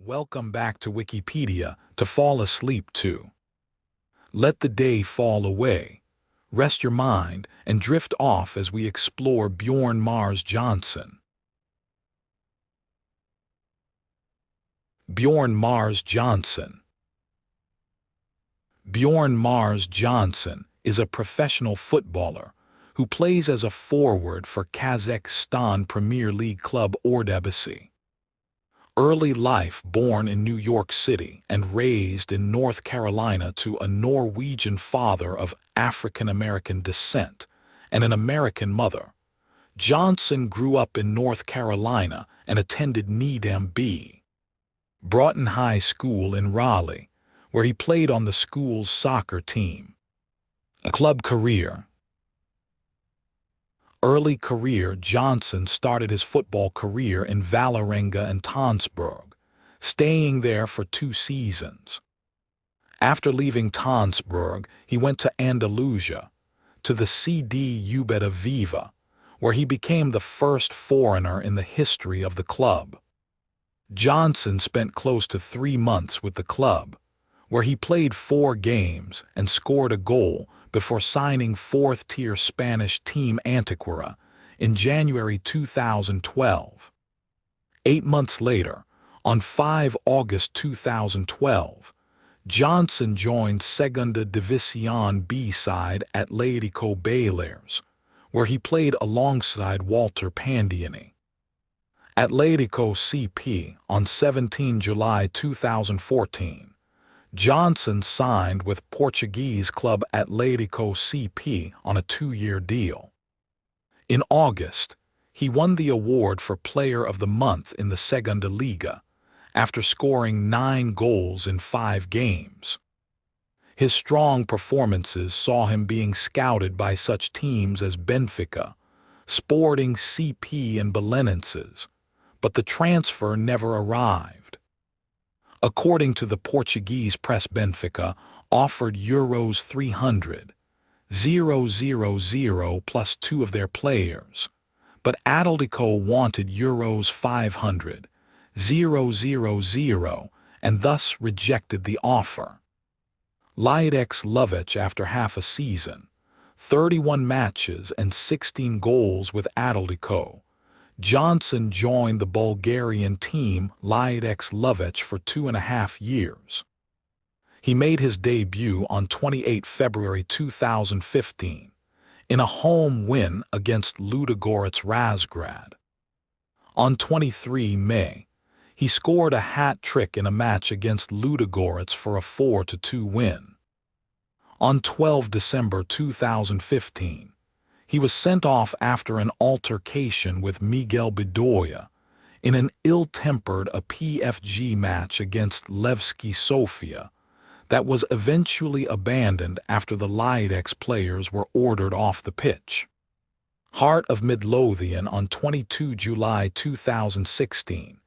Welcome back to Wikipedia to fall asleep to. Let the day fall away. Rest your mind and drift off as we explore Bjørn Maars Johnsen. Bjørn Maars Johnsen. Bjørn Maars Johnsen is a professional footballer who plays as a forward for Kazakhstan Premier League club Ordubisi. Early life: born in New York City and raised in North Carolina to a Norwegian father of African-American descent and an American mother. Johnsen grew up in North Carolina and attended Needham B. Broughton High School in Raleigh, where he played on the school's soccer team. A club career. Early career: Johnsen started his football career in Vålerenga and Tonsberg, staying there for 2 seasons. After leaving Tonsberg, he went to Andalusia, to the CD Ubeda Viva, where he became the first foreigner in the history of the club. Johnsen spent close to 3 months with the club, where he played 4 games and scored a goal before signing 4th-tier Spanish team Antequera in January 2012. 8 months later, on 5 August 2012, Johnsen joined Segunda División B side Atlético Baleares, where he played alongside Walter Pandiani. Atlético CP. On 17 July 2014, Johnsen signed with Portuguese club Atlético CP on a 2-year deal. In August, he won the award for Player of the Month in the Segunda Liga, after scoring 9 goals in 5 games. His strong performances saw him being scouted by such teams as Benfica, Sporting CP and Belenenses, but the transfer never arrived. According to the Portuguese press, Benfica offered Euros 300,000 plus 2 of their players, but Atlético wanted Euros 500,000 and thus rejected the offer. Lidex Lovic, after half a season, 31 matches and 16 goals with Atlético, Johnsen joined the Bulgarian team Lidex Lovic for 2.5 years. He made his debut on 28 February 2015 in a home win against Ludogorets Razgrad. On 23 May, he scored a hat-trick in a match against Ludogorets for a 4-2 win. On 12 December 2015, he was sent off after an altercation with Miguel Bedoya in an ill-tempered PFG match against Levski Sofia that was eventually abandoned after the Lidex players were ordered off the pitch. Heart of Midlothian. On 22 July 2016,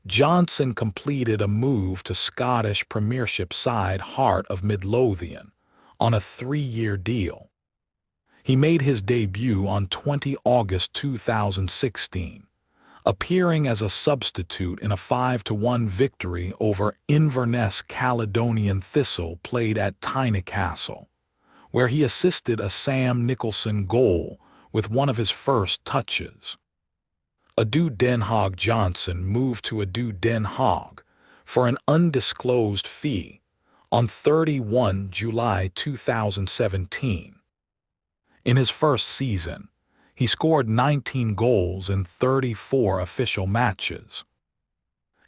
Johnsen completed a move to Scottish Premiership side Heart of Midlothian on a 3-year deal. He made his debut on 20 August 2016, appearing as a substitute in a 5-1 victory over Inverness Caledonian Thistle played at Tynecastle, where he assisted a Sam Nicholson goal with one of his first touches. Ado Den Haag. Johnsen moved to Ado Den Haag for an undisclosed fee on 31 July 2017. In his first season, he scored 19 goals in 34 official matches.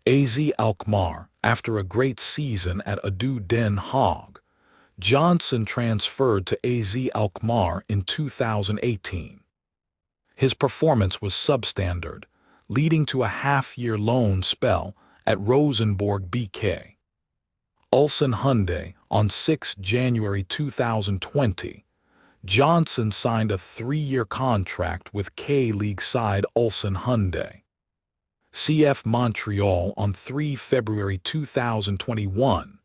AZ Alkmaar. After a great season at Ado Den Haag, Johnsen transferred to AZ Alkmaar in 2018. His performance was substandard, leading to a half-year loan spell at Rosenborg BK. Ulsan Hyundai. On 6 January 2020, Johnsen signed a 3-year contract with K-League side Ulsan Hyundai. CF Montreal. On 3 February 2021,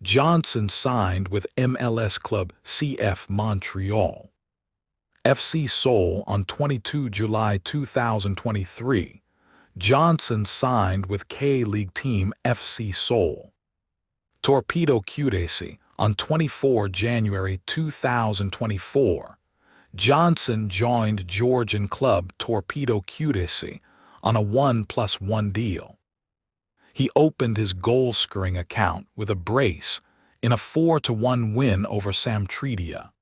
Johnsen signed with MLS club CF Montreal. FC Seoul. On 22 July 2023, Johnsen signed with K-League team FC Seoul. Torpedo Kudesi on 24 January 2024. Johnsen joined Georgian club Torpedo Kudesi on a 1+1 deal. He opened his goal-scoring account with a brace in a 4-1 win over Samtredia.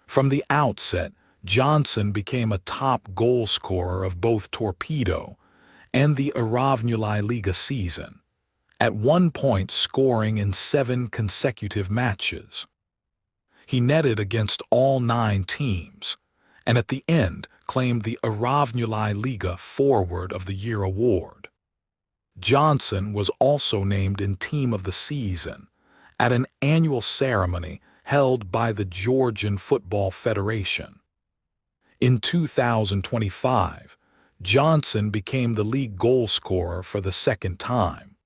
From the outset, Johnsen became a top goal scorer of both Torpedo and the Erea Liga season, at one point scoring in 7 consecutive matches. He netted against all 9 teams, and at the end claimed the Erea Liga Forward of the Year award. Johnsen was also named in Team of the Season at an annual ceremony held by the Georgian Football Federation. In 2025, Johnsen became the league goal scorer for the second time.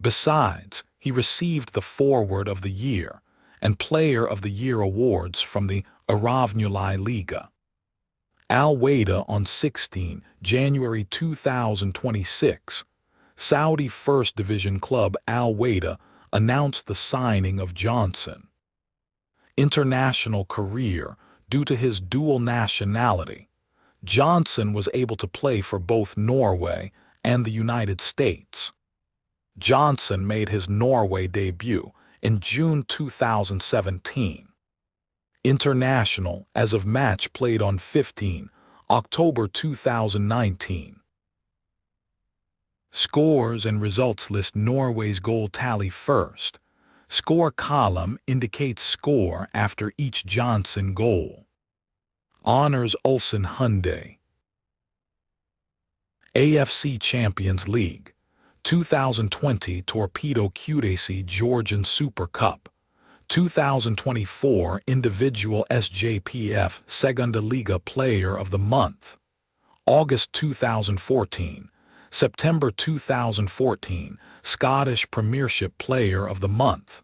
Besides, he received the Forward of the Year and Player of the Year awards from the Erea Liga. Al-Wada on 16 January 2026, Saudi First Division club Al-Wada announced the signing of Johnsen. International career. Due to his dual nationality, Johnsen was able to play for both Norway and the United States. Johnsen made his Norway debut in June 2017. International as of match played on 15 October 2019. Scores and results list Norway's goal tally first. Score column indicates score after each Johnsen goal. Honors Ulsan Hyundai. AFC Champions League 2020 Torpedo Kudesi Georgian Super Cup 2024 Individual SJPF Segunda Liga Player of the Month August 2014 September 2014 Scottish Premiership Player of the Month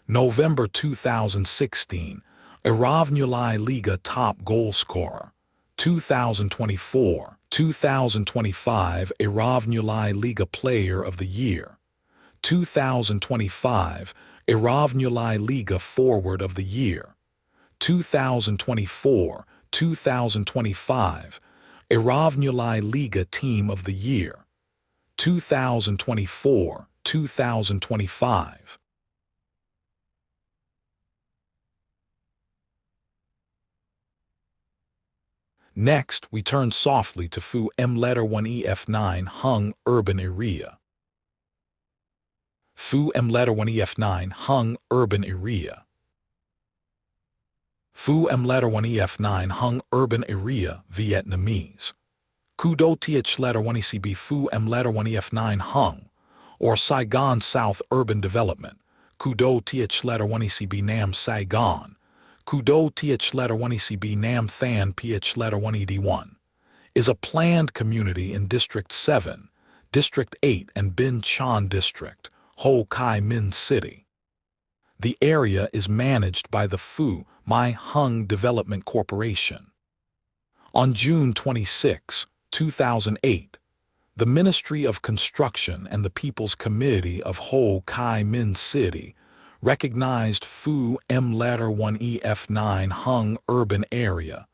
November 2016 Erea Liga Top Goal Scorer 2024 2025 Erea Liga Player of the Year 2025 Erea Liga Forward of the Year 2024 2025 Erea Liga Team of the Year 2024 2025. Next, we turn softly to Fu M letter 1 EF9 Hưng Urban Erea. Fu M letter 1 EF9 Hưng Urban Erea. Fu M letter 1 EF9 Hưng Urban Erea Vietnamese. Kudo Th letter 1 ECB Fu M letter 1 EF9 Hưng, or Saigon South Urban Development. Kudo Th letter 1 ECB Nam Saigon. Kudo Th letter 1 ECB Nam Than Ph letter 1 ED1, is a planned community in District 7, District 8 and Bin Chon District, Ho Chi Minh City. The area is managed by the Phu My Hung Development Corporation. On June 26, 2008, the Ministry of Construction and the People's Committee of Ho Chi Minh City recognized Phu M letter 1 EF9 Hung Urban Area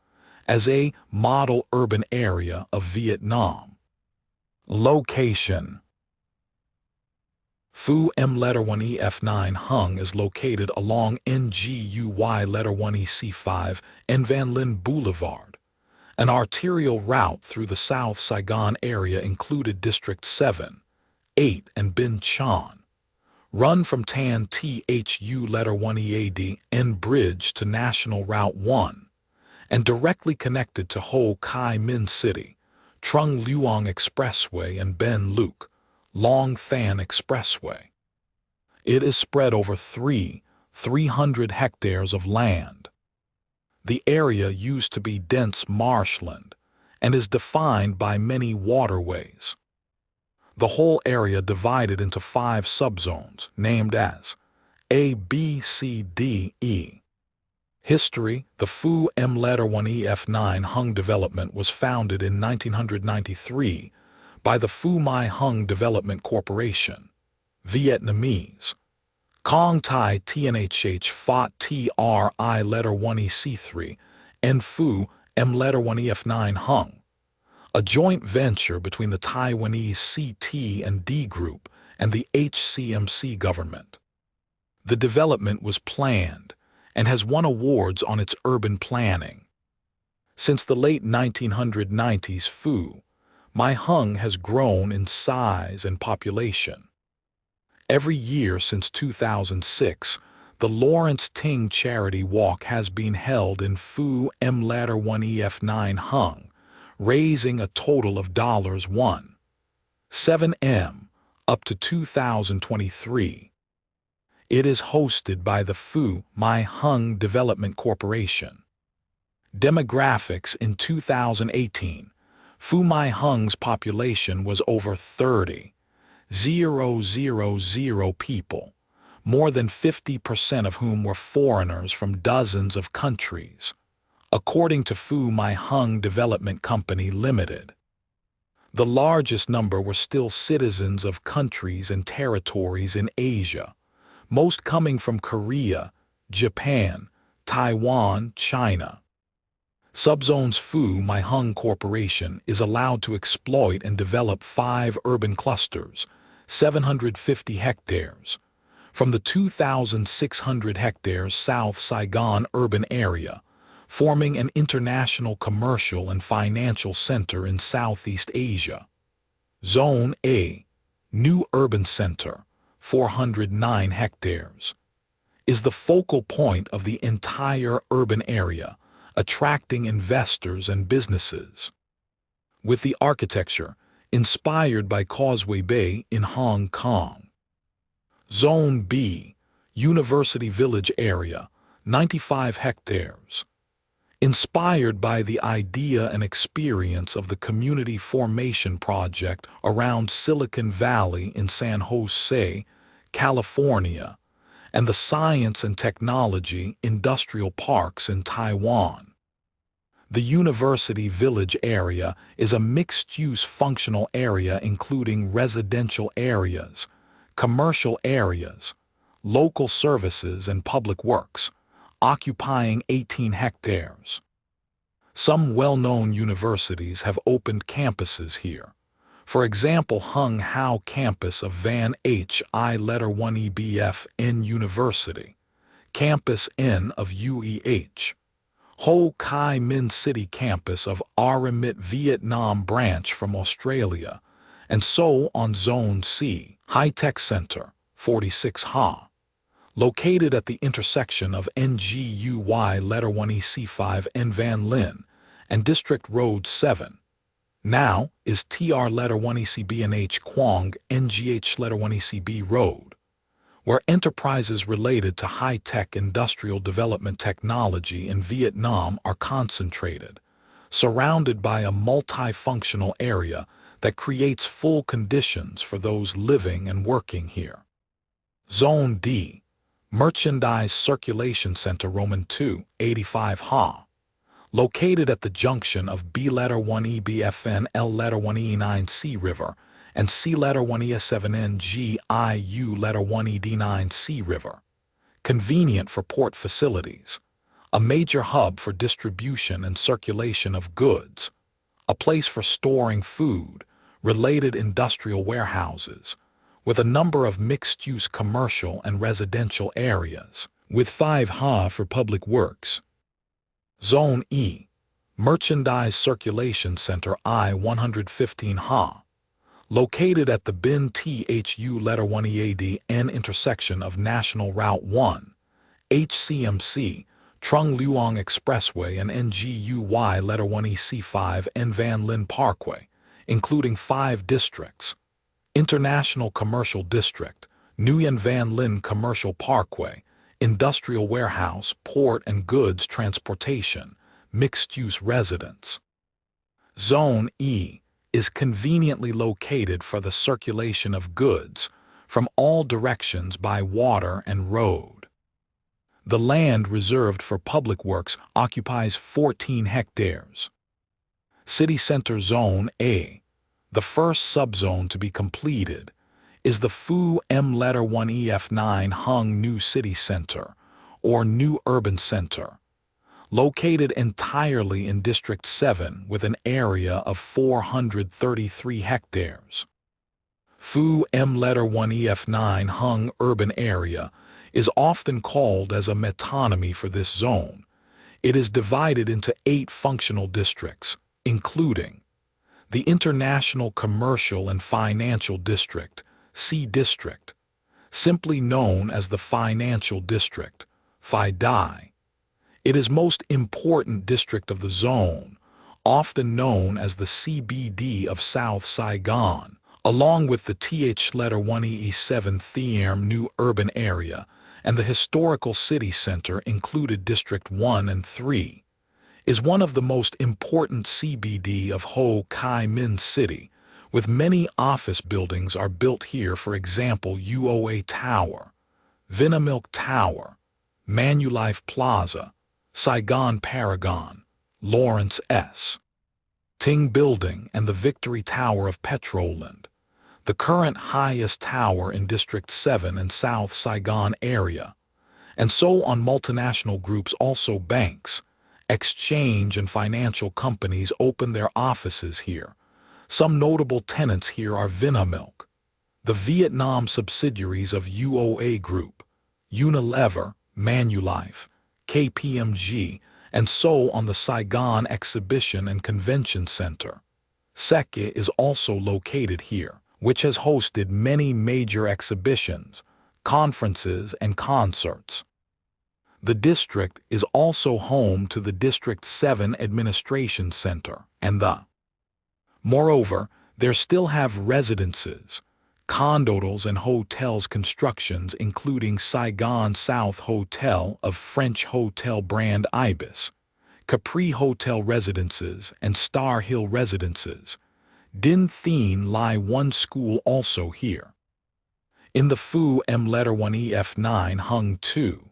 as a model urban area of Vietnam. Location. Phu M letter 1 EF9 Hung is located along NGUY letter 1 EC5 and Van Lin Boulevard. An arterial route through the South Saigon area included District 7, 8 and Bin Chon. Run from Tan Thu letter 1 EAD N Bridge to National Route 1, and directly connected to Ho Chi Minh City, Trung Luong Expressway and Ben Luc, Long Than Expressway. It is spread over 300 hectares of land. The area used to be dense marshland and is defined by many waterways. The whole area divided into 5 subzones named as A, B, C, D, E. History. The Phu M letter 1 EF9 Hung development was founded in 1993 by the Phu My Hung Development Corporation, Vietnamese, Cong Thai TNHH Phat TRI letter 1EC3, and Phu M letter 1EF9 Hung, a joint venture between the Taiwanese CT and D Group and the HCMC government. The development was planned and has won awards on its urban planning. Since the late 1990s, Phu My Hung has grown in size and population. Every year since 2006, the Lawrence Ting Charity Walk has been held in Phu M Ladder 1EF9 Hung, raising a total of $1.7 million up to 2023. It is hosted by the Phu My Hung Development Corporation. Demographics in 2018, Phu My Hung's population was over 30,000 people, more than 50% of whom were foreigners from dozens of countries, according to Phu My Hung Development Company Limited. The largest number were still citizens of countries and territories in Asia, most coming from Korea, Japan, Taiwan, China. Subzones Phu My Hung Corporation is allowed to exploit and develop 5 urban clusters, 750 hectares, from the 2,600 hectares South Saigon urban area, forming an international commercial and financial center in Southeast Asia. Zone A, New Urban Center, 409 hectares, is the focal point of the entire urban area, attracting investors and businesses. With the architecture inspired by Causeway Bay in Hong Kong. Zone B, University Village area, 95 hectares. Inspired by the idea and experience of the Community Formation Project around Silicon Valley in San Jose, California, and the Science and Technology Industrial Parks in Taiwan. The University Village area is a mixed-use functional area including residential areas, commercial areas, local services and public works, occupying 18 hectares. Some well-known universities have opened campuses here. For example, Hung Hao campus of Van Hi letter 1EBF N University, Campus N of UEH, Ho Chi Minh City campus of Aramit Vietnam branch from Australia, and so on. Zone C, High Tech Center, 46 Ha, located at the intersection of NGUY letter 1EC5 N Van Lin and District Road 7. Now is TR letter 1ECB and H Quang NGH letter 1ECB Road, where enterprises related to high-tech industrial development technology in Vietnam are concentrated, surrounded by a multifunctional area that creates full conditions for those living and working here. Zone D, Merchandise Circulation Center Roman 2, 85 Ha, located at the junction of B letter 1EBFN L letter 1E9C River and C letter 1ES7NGIU letter 1ED9C River. Convenient for port facilities, a major hub for distribution and circulation of goods, a place for storing food, related industrial warehouses, with a number of mixed-use commercial and residential areas, with 5 Ha for public works. Zone E, Merchandise Circulation Center I-115 Ha, located at the Bin THU letter 1EAD N intersection of National Route 1, HCMC, Trung Luong Expressway and NGUY letter 1EC5 N Van Lin Parkway, including 5 districts: International Commercial District, Nguyen Van Lin Commercial Parkway, Industrial Warehouse, Port and Goods Transportation, Mixed-Use Residence. Zone E is conveniently located for the circulation of goods from all directions by water and road. The land reserved for public works occupies 14 hectares. City Center Zone A, The first subzone to be completed is the Phu M letter 1 EF9 Hưng New City Center, or New Urban Center, located entirely in District 7 with an area of 433 hectares. Phu M letter 1 EF9 Hưng Urban Area is often called as a metonymy for this zone. It is divided into 8 functional districts, including the International Commercial and Financial District, C District, simply known as the Financial District, FIDI. It is most important district of the zone, often known as the CBD of South Saigon, along with the TH letter 1EE7 Thiem New Urban Area and the Historical City Center included District 1 and 3, is one of the most important CBD of Ho Chi Minh City, with many office buildings are built here, for example UOA Tower, Vinamilk Tower, Manulife Plaza, Saigon Paragon, Lawrence S. Ting Building and the Victory Tower of Petroland, the current highest tower in District 7 and South Saigon area, and so on. Multinational groups, also banks, exchange and financial companies open their offices here. Some notable tenants here are Vinamilk, the Vietnam subsidiaries of UOA Group, Unilever, Manulife, KPMG, and so on. The Saigon Exhibition and Convention Center, SECA, is also located here, which has hosted many major exhibitions, conferences, and concerts. The district is also home to the District 7 Administration Center and the. Moreover, there still have residences, condos and hotels constructions including Saigon South Hotel of French hotel brand Ibis, Capri Hotel Residences and Star Hill Residences. Din Thien Lai 1 School also here. In the Phu M letter 1 EF9 Hung 2.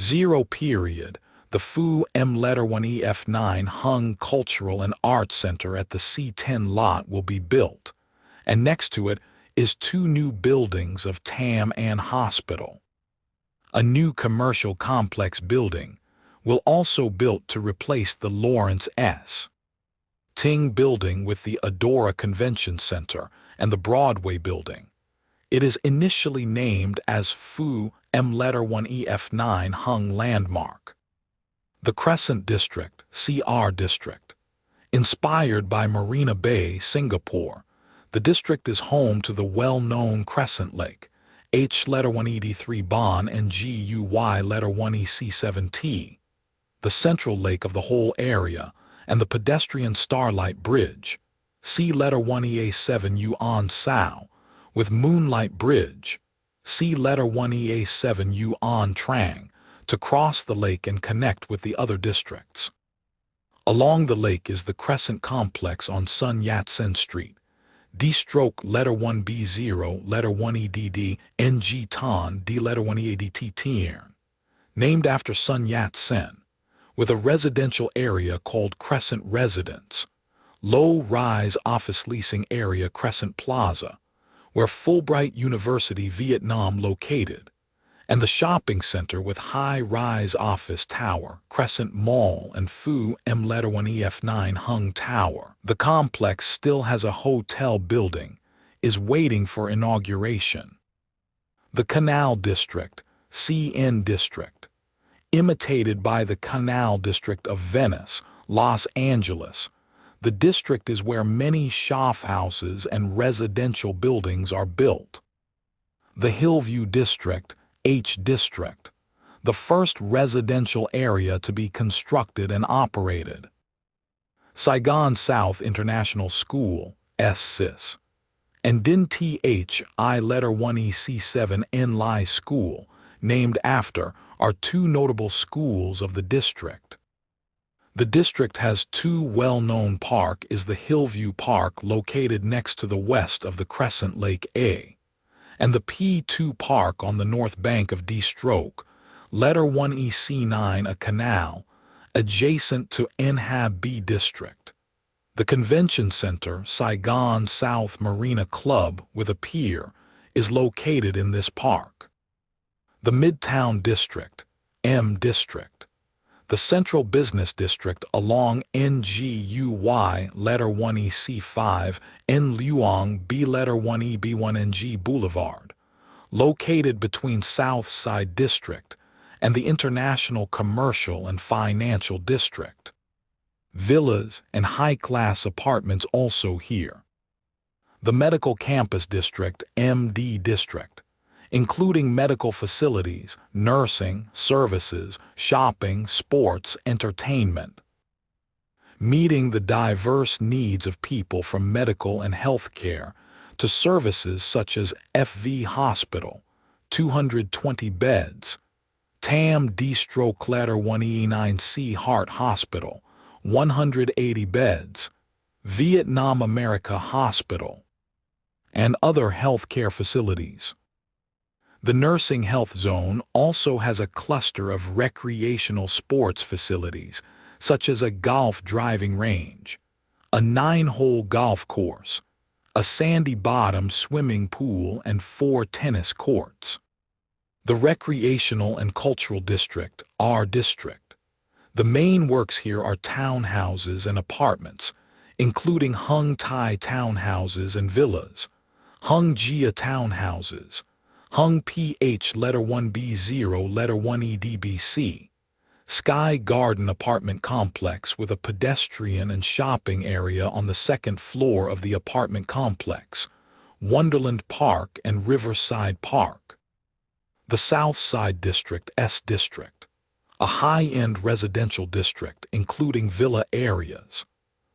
0 period, the Phu M letter 1 EF9 Hung Cultural and Arts Center at the C10 lot will be built, and next to it is 2 new buildings of Tam An Hospital. A new commercial complex building will also built to replace the Lawrence S. Ting Building with the Adora Convention Center and the Broadway Building. It is initially named as Phu M letter 1 EF9 Hung Landmark. The Crescent District, CR District. Inspired by Marina Bay, Singapore, the district is home to the well-known Crescent Lake, H letter 1 ED3 Bon and GUY letter 1 EC7T, the central lake of the whole area, and the pedestrian Starlight Bridge, C letter 1 EA7 Yuan Sao, with Moonlight Bridge, C letter 1 EA7 Yuan Trang, to cross the lake and connect with the other districts. Along the lake is the Crescent Complex on Sun Yat-sen Street, D-stroke letter 1 B0 letter 1 EDD NG Tan D letter 1 EADT Tiern, named after Sun Yat-sen, with a residential area called Crescent Residence, low-rise office leasing area Crescent Plaza, where Fulbright University Vietnam located, and the shopping center with high-rise office tower, Crescent Mall and Phu M letter 1 EF9 Hung Tower. The complex still has a hotel building, is waiting for inauguration. The Canal District, CN District, imitated by the Canal District of Venice, Los Angeles. The district is where many shopahouses and residential buildings are built. The Hillview District, H District, the first residential area to be constructed and operated. Saigon South International School, SSIS, and Din Th I letter 1 EC7 En Lai School, named after, are 2 notable schools of the district. The district has 2 well-known park is the Hillview Park located next to the west of the Crescent Lake A, and the P2 Park on the north bank of D-stroke, letter 1 EC9 a canal, adjacent to Nhab B District. The convention center, Saigon South Marina Club with a pier, is located in this park. The Midtown District, M District. The Central Business District along NGUY letter 1EC5 N Luong B letter 1EB1NG Boulevard, located between South Side District and the International Commercial and Financial District. Villas and high-class apartments also here. The Medical Campus District, MD District, including medical facilities, nursing, services, shopping, sports, entertainment. Meeting the diverse needs of people from medical and health care to services such as FV Hospital, 220 beds, TAM D-Stroke Letter 1E9C Heart Hospital, 180 beds, Vietnam America Hospital, and other healthcare facilities. The Nursing Health Zone also has a cluster of recreational sports facilities, such as a golf driving range, a 9-hole golf course, a sandy bottom swimming pool, and 4 tennis courts. The Recreational and Cultural District, R District. The main works here are townhouses and apartments, including Hung Thai townhouses and villas, Hung Jia townhouses, Hung PH letter 1B0 letter 1EDBC, Sky Garden apartment complex with a pedestrian and shopping area on the 2nd floor of the apartment complex, Wonderland Park and Riverside Park. The South Side District, S District. A high-end residential district including villa areas.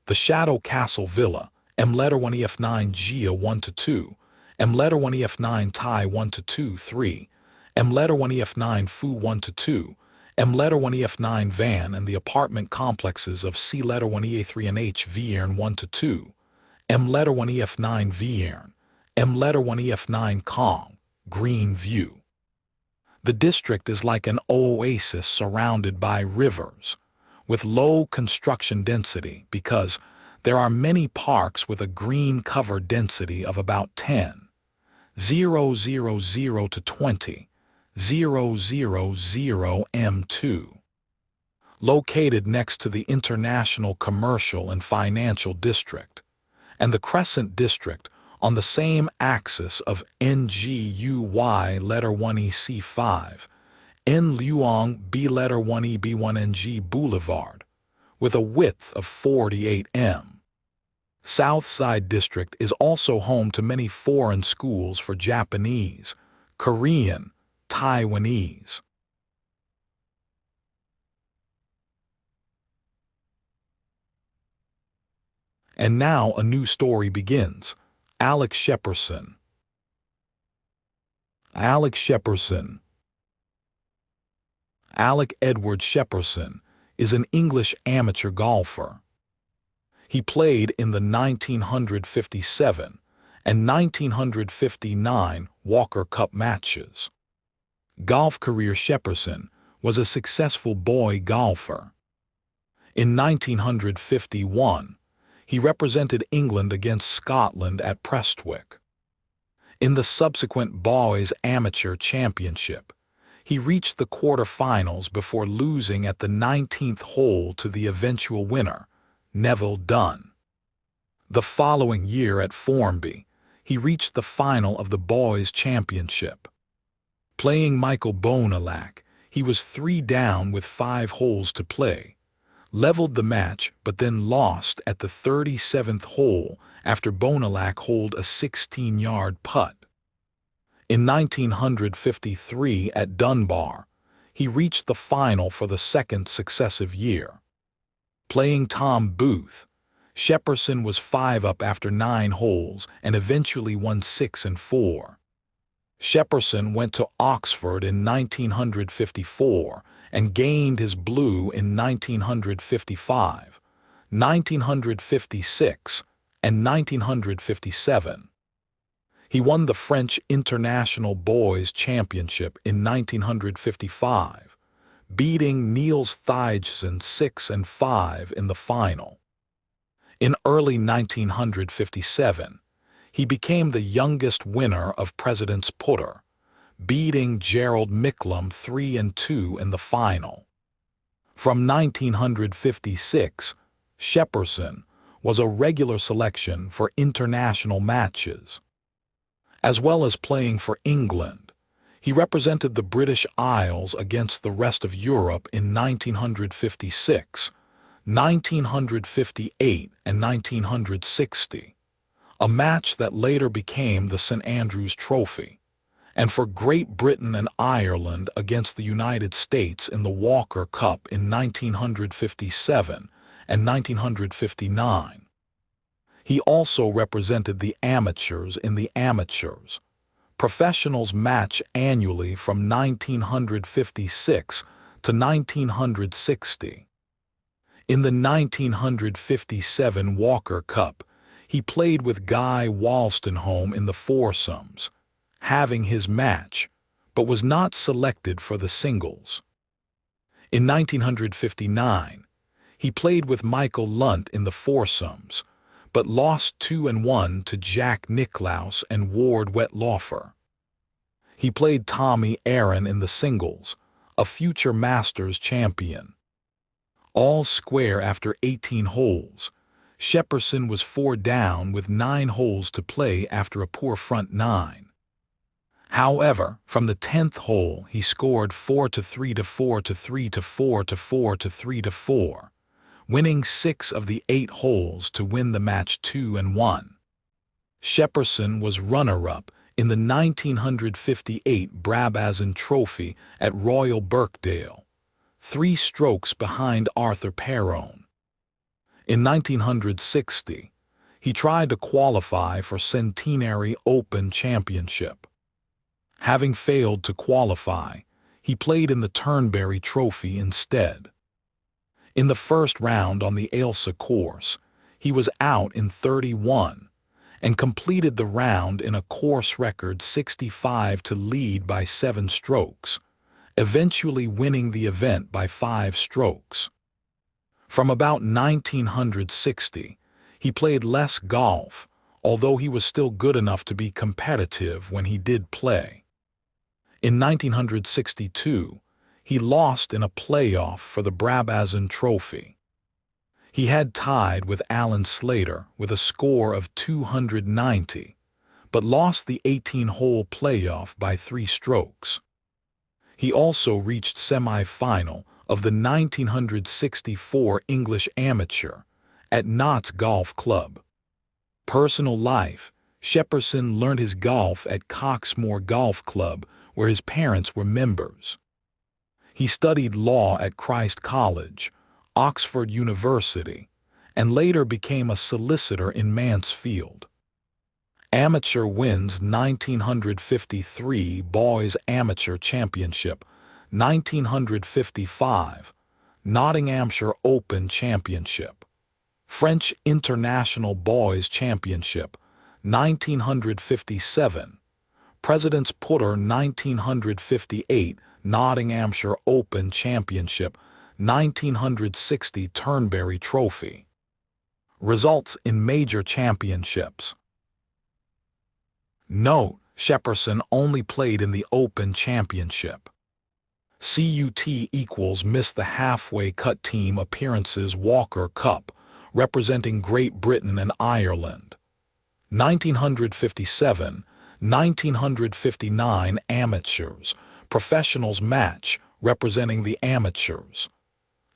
The Shadow Castle Villa, M letter 1EF9 Gia 1-2, M letter 1EF9 Thai 1-2-3, M letter 1EF9 Fu 1-2, M letter 1EF9 Van, and the apartment complexes of C letter 1EA3 and H Vierne 1-2, M letter 1EF9 Vierne, M letter 1EF9 Kong, Green View. The district is like an oasis surrounded by rivers, with low construction density because there are many parks with a green cover density of about 10, 000 to 20, 000 M2. Located next to the International Commercial and Financial District, and the Crescent District on the same axis of NGUY letter 1EC5, N Luong B letter 1EB1NG Boulevard, with a width of 48 m. South Side District is also home to many foreign schools for Japanese, Korean, Taiwanese. And now a new story begins. Alec Shepperson. Alec Shepperson. Alec Edward Shepperson is an English amateur golfer. He played in the 1957 and 1959 Walker Cup matches. Golf career. Shepperson was a successful boy golfer. In 1951, he represented England against Scotland at Prestwick. In the subsequent Boys Amateur Championship, he reached the quarter-finals before losing at the 19th hole to the eventual winner, Neville Dunn. The following year at Formby, he reached the final of the Boys Championship. Playing Michael Bonalac, he was 3 down with 5 holes to play, leveled the match but then lost at the 37th hole after Bonalac holed a 16-yard putt. In 1953 at Dunbar, he reached the final for the 2nd successive year. Playing Tom Booth, Shepperson was 5 up after 9 holes and eventually won 6 and 4. Shepperson went to Oxford in 1954 and gained his blue in 1955, 1956, and 1957. He won the French International Boys Championship in 1955, beating Niels Thijssen 6 and 5 in the final. In early 1957, he became the youngest winner of President's Putter, beating Gerald Micklem 3-2 in the final. From 1956, Shepperson was a regular selection for international matches. As well as playing for England, he represented the British Isles against the rest of Europe in 1956, 1958, and 1960, a match that later became the St. Andrew's Trophy, and for Great Britain and Ireland against the United States in the Walker Cup in 1957 and 1959. He also represented the amateurs in the Amateurs, professionals match annually from 1956 to 1960. In the 1957 Walker Cup, he played with Guy Wolstenholme in the foursomes, having his match, but was not selected for the singles. In 1959, he played with Michael Lunt in the foursomes, but lost 2-1 to Jack Nicklaus and Ward Wetlaufer. He played Tommy Aaron in the singles, a future Masters champion. All square after 18 holes, Shepperson was 4 down with 9 holes to play after a poor front 9. However, from the 10th hole he scored 4-3 to 4-3 to 4-4 to 3-4, winning 6 of the 8 holes to win the match 2-1. Shepperson was runner-up in the 1958 Brabazon Trophy at Royal Birkdale, 3 strokes behind Arthur Perrone. In 1960, he tried to qualify for Centenary Open Championship. Having failed to qualify, he played in the Turnberry Trophy instead. In the first round on the Ailsa course, he was out in 31 and completed the round in a course record 65 to lead by 7 strokes, eventually winning the event by 5 strokes. From about 1960, he played less golf, although he was still good enough to be competitive when he did play. In 1962, he lost in a playoff for the Brabazon Trophy. He had tied with Alan Slater with a score of 290, but lost the 18-hole playoff by 3 strokes. He also reached semi-final of the 1964 English Amateur at Notts Golf Club. Personal life: Shepperson learned his golf at Coxmore Golf Club, where his parents were members. He studied law at Christ College, Oxford University, and later became a solicitor in Mansfield. Amateur wins: 1953 Boys Amateur Championship, 1955 Nottinghamshire Open Championship, French International Boys Championship, 1957, President's Putter 1958 Nottinghamshire Open Championship, 1960 Turnberry Trophy. Results in major championships. Note: Shepperson only played in the Open Championship. CUT missed the halfway cut team appearances Walker Cup, representing Great Britain and Ireland. 1957, 1959 Amateurs, professionals match, representing the Amateurs.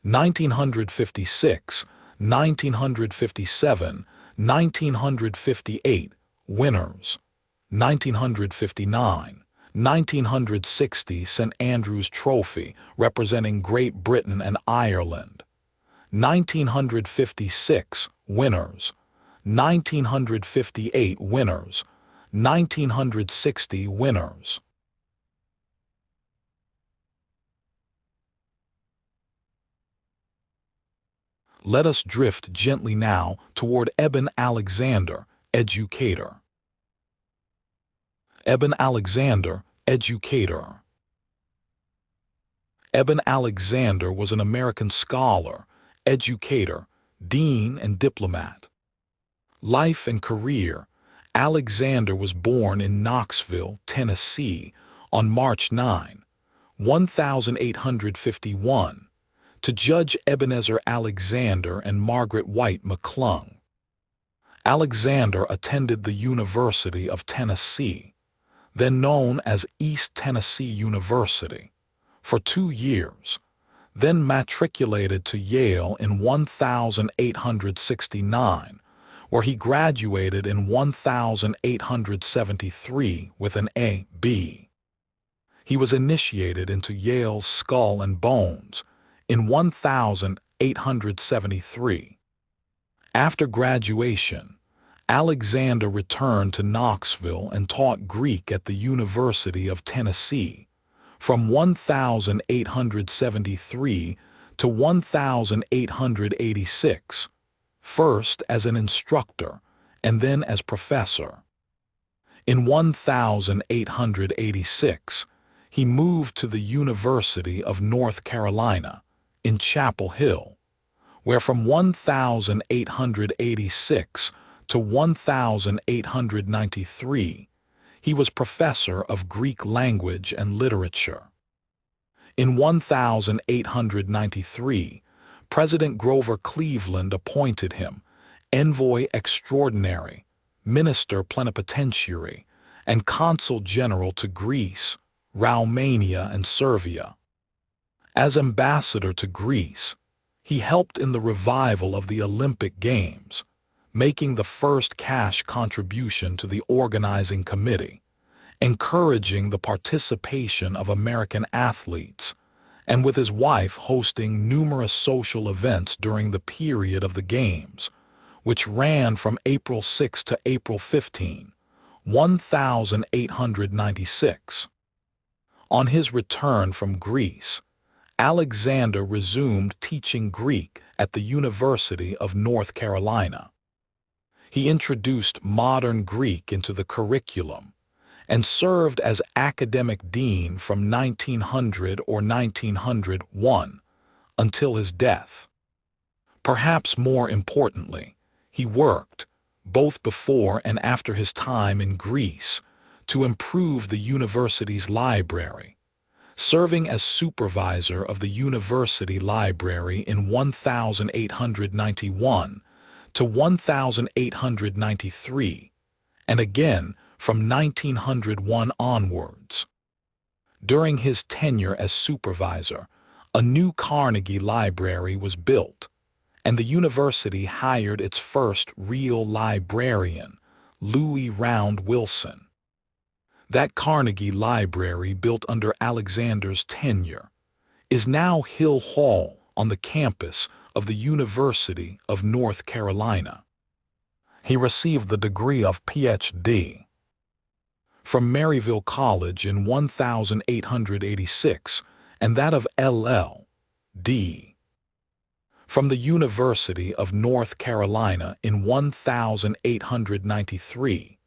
1956, 1957, 1958 winners. 1959, 1960 St. Andrew's Trophy, representing Great Britain and Ireland. 1956 winners. 1958 winners. 1960 winners. Let us drift gently now toward Eben Alexander, educator. Eben Alexander, educator. Eben Alexander was an American scholar, educator, dean, and diplomat. Life and career. Alexander was born in Knoxville, Tennessee, on March 9, 1851, to Judge Ebenezer Alexander and Margaret White McClung. Alexander attended the University of Tennessee, then known as East Tennessee University, for 2 years, then matriculated to Yale in 1869, where he graduated in 1873 with an A.B. He was initiated into Yale's Skull and Bones in 1873. After graduation, Alexander returned to Knoxville and taught Greek at the University of Tennessee from 1873 to 1886, first as an instructor and then as professor. In 1886, he moved to the University of North Carolina in Chapel Hill, where from 1886 to 1893, he was professor of Greek language and literature. In 1893, President Grover Cleveland appointed him envoy extraordinary, minister plenipotentiary, and consul general to Greece, Romania, and Serbia. As ambassador to Greece, he helped in the revival of the Olympic Games, making the first cash contribution to the organizing committee, encouraging the participation of American athletes, and with his wife hosting numerous social events during the period of the Games, which ran from April 6 to April 15, 1896. On his return from Greece, Alexander resumed teaching Greek at the University of North Carolina. He introduced modern Greek into the curriculum and served as academic dean from 1900 or 1901 until his death. Perhaps more importantly, he worked, both before and after his time in Greece, to improve the university's library, serving as supervisor of the university library in 1891 to 1893, and again from 1901 onwards. During his tenure as supervisor, a new Carnegie Library was built, and the university hired its first real librarian, Louis Round Wilson. That Carnegie Library, built under Alexander's tenure, is now Hill Hall on the campus of the University of North Carolina. He received the degree of Ph.D. from Maryville College in 1886 and that of LL.D. from the University of North Carolina in 1893,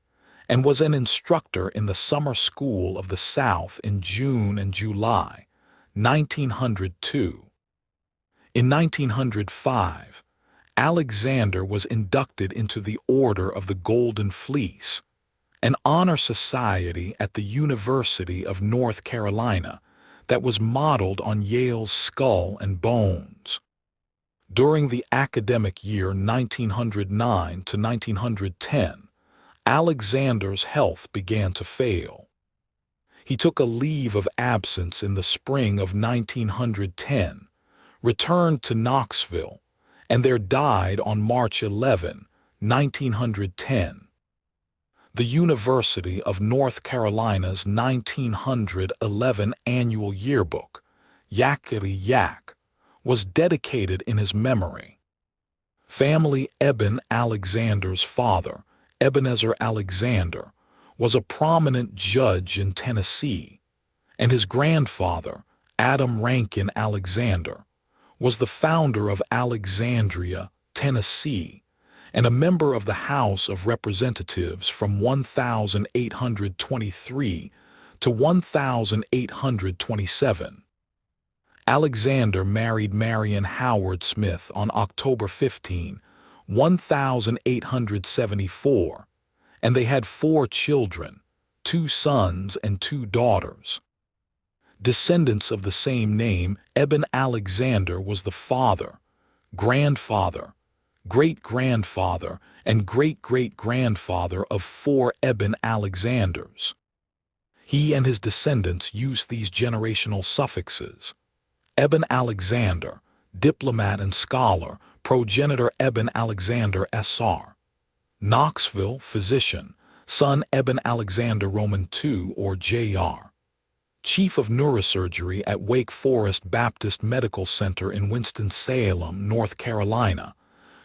and was an instructor in the Summer School of the South in June and July 1902. In 1905, Alexander was inducted into the Order of the Golden Fleece, an honor society at the University of North Carolina that was modeled on Yale's Skull and Bones. During the academic year 1909 to 1910, Alexander's health began to fail. He took a leave of absence in the spring of 1910, returned to Knoxville, and there died on March 11, 1910. The University of North Carolina's 1911 annual yearbook, Yakety Yak, was dedicated in his memory. Family. Eben Alexander's father, Ebenezer Alexander, was a prominent judge in Tennessee, and his grandfather, Adam Rankin Alexander, was the founder of Alexandria, Tennessee, and a member of the House of Representatives from 1823 to 1827. Alexander married Marion Howard Smith on October 15, 1874, and they had 4 children, 2 sons and 2 daughters. Descendants of the same name, Eben Alexander was the father, grandfather, great-grandfather, and great-great-grandfather of 4 Eben Alexanders. He and his descendants used these generational suffixes. Eben Alexander, diplomat and scholar, progenitor Eben Alexander Sr. Knoxville, physician, son Eben Alexander Roman II or Jr. Chief of neurosurgery at Wake Forest Baptist Medical Center in Winston-Salem, North Carolina.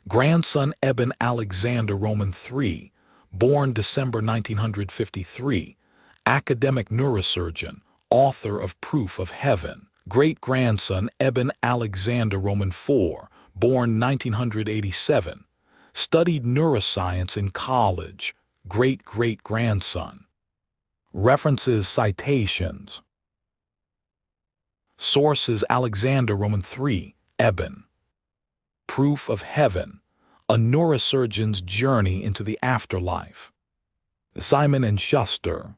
Grandson Eben Alexander Roman III, born December 1953, academic neurosurgeon, author of Proof of Heaven. Great-grandson Eben Alexander Roman IV, born 1987, studied neuroscience in college. Great-great-grandson. References, citations. Sources: Alexander Roman III, Eben. Proof of Heaven, A Neurosurgeon's Journey into the Afterlife. Simon & Schuster.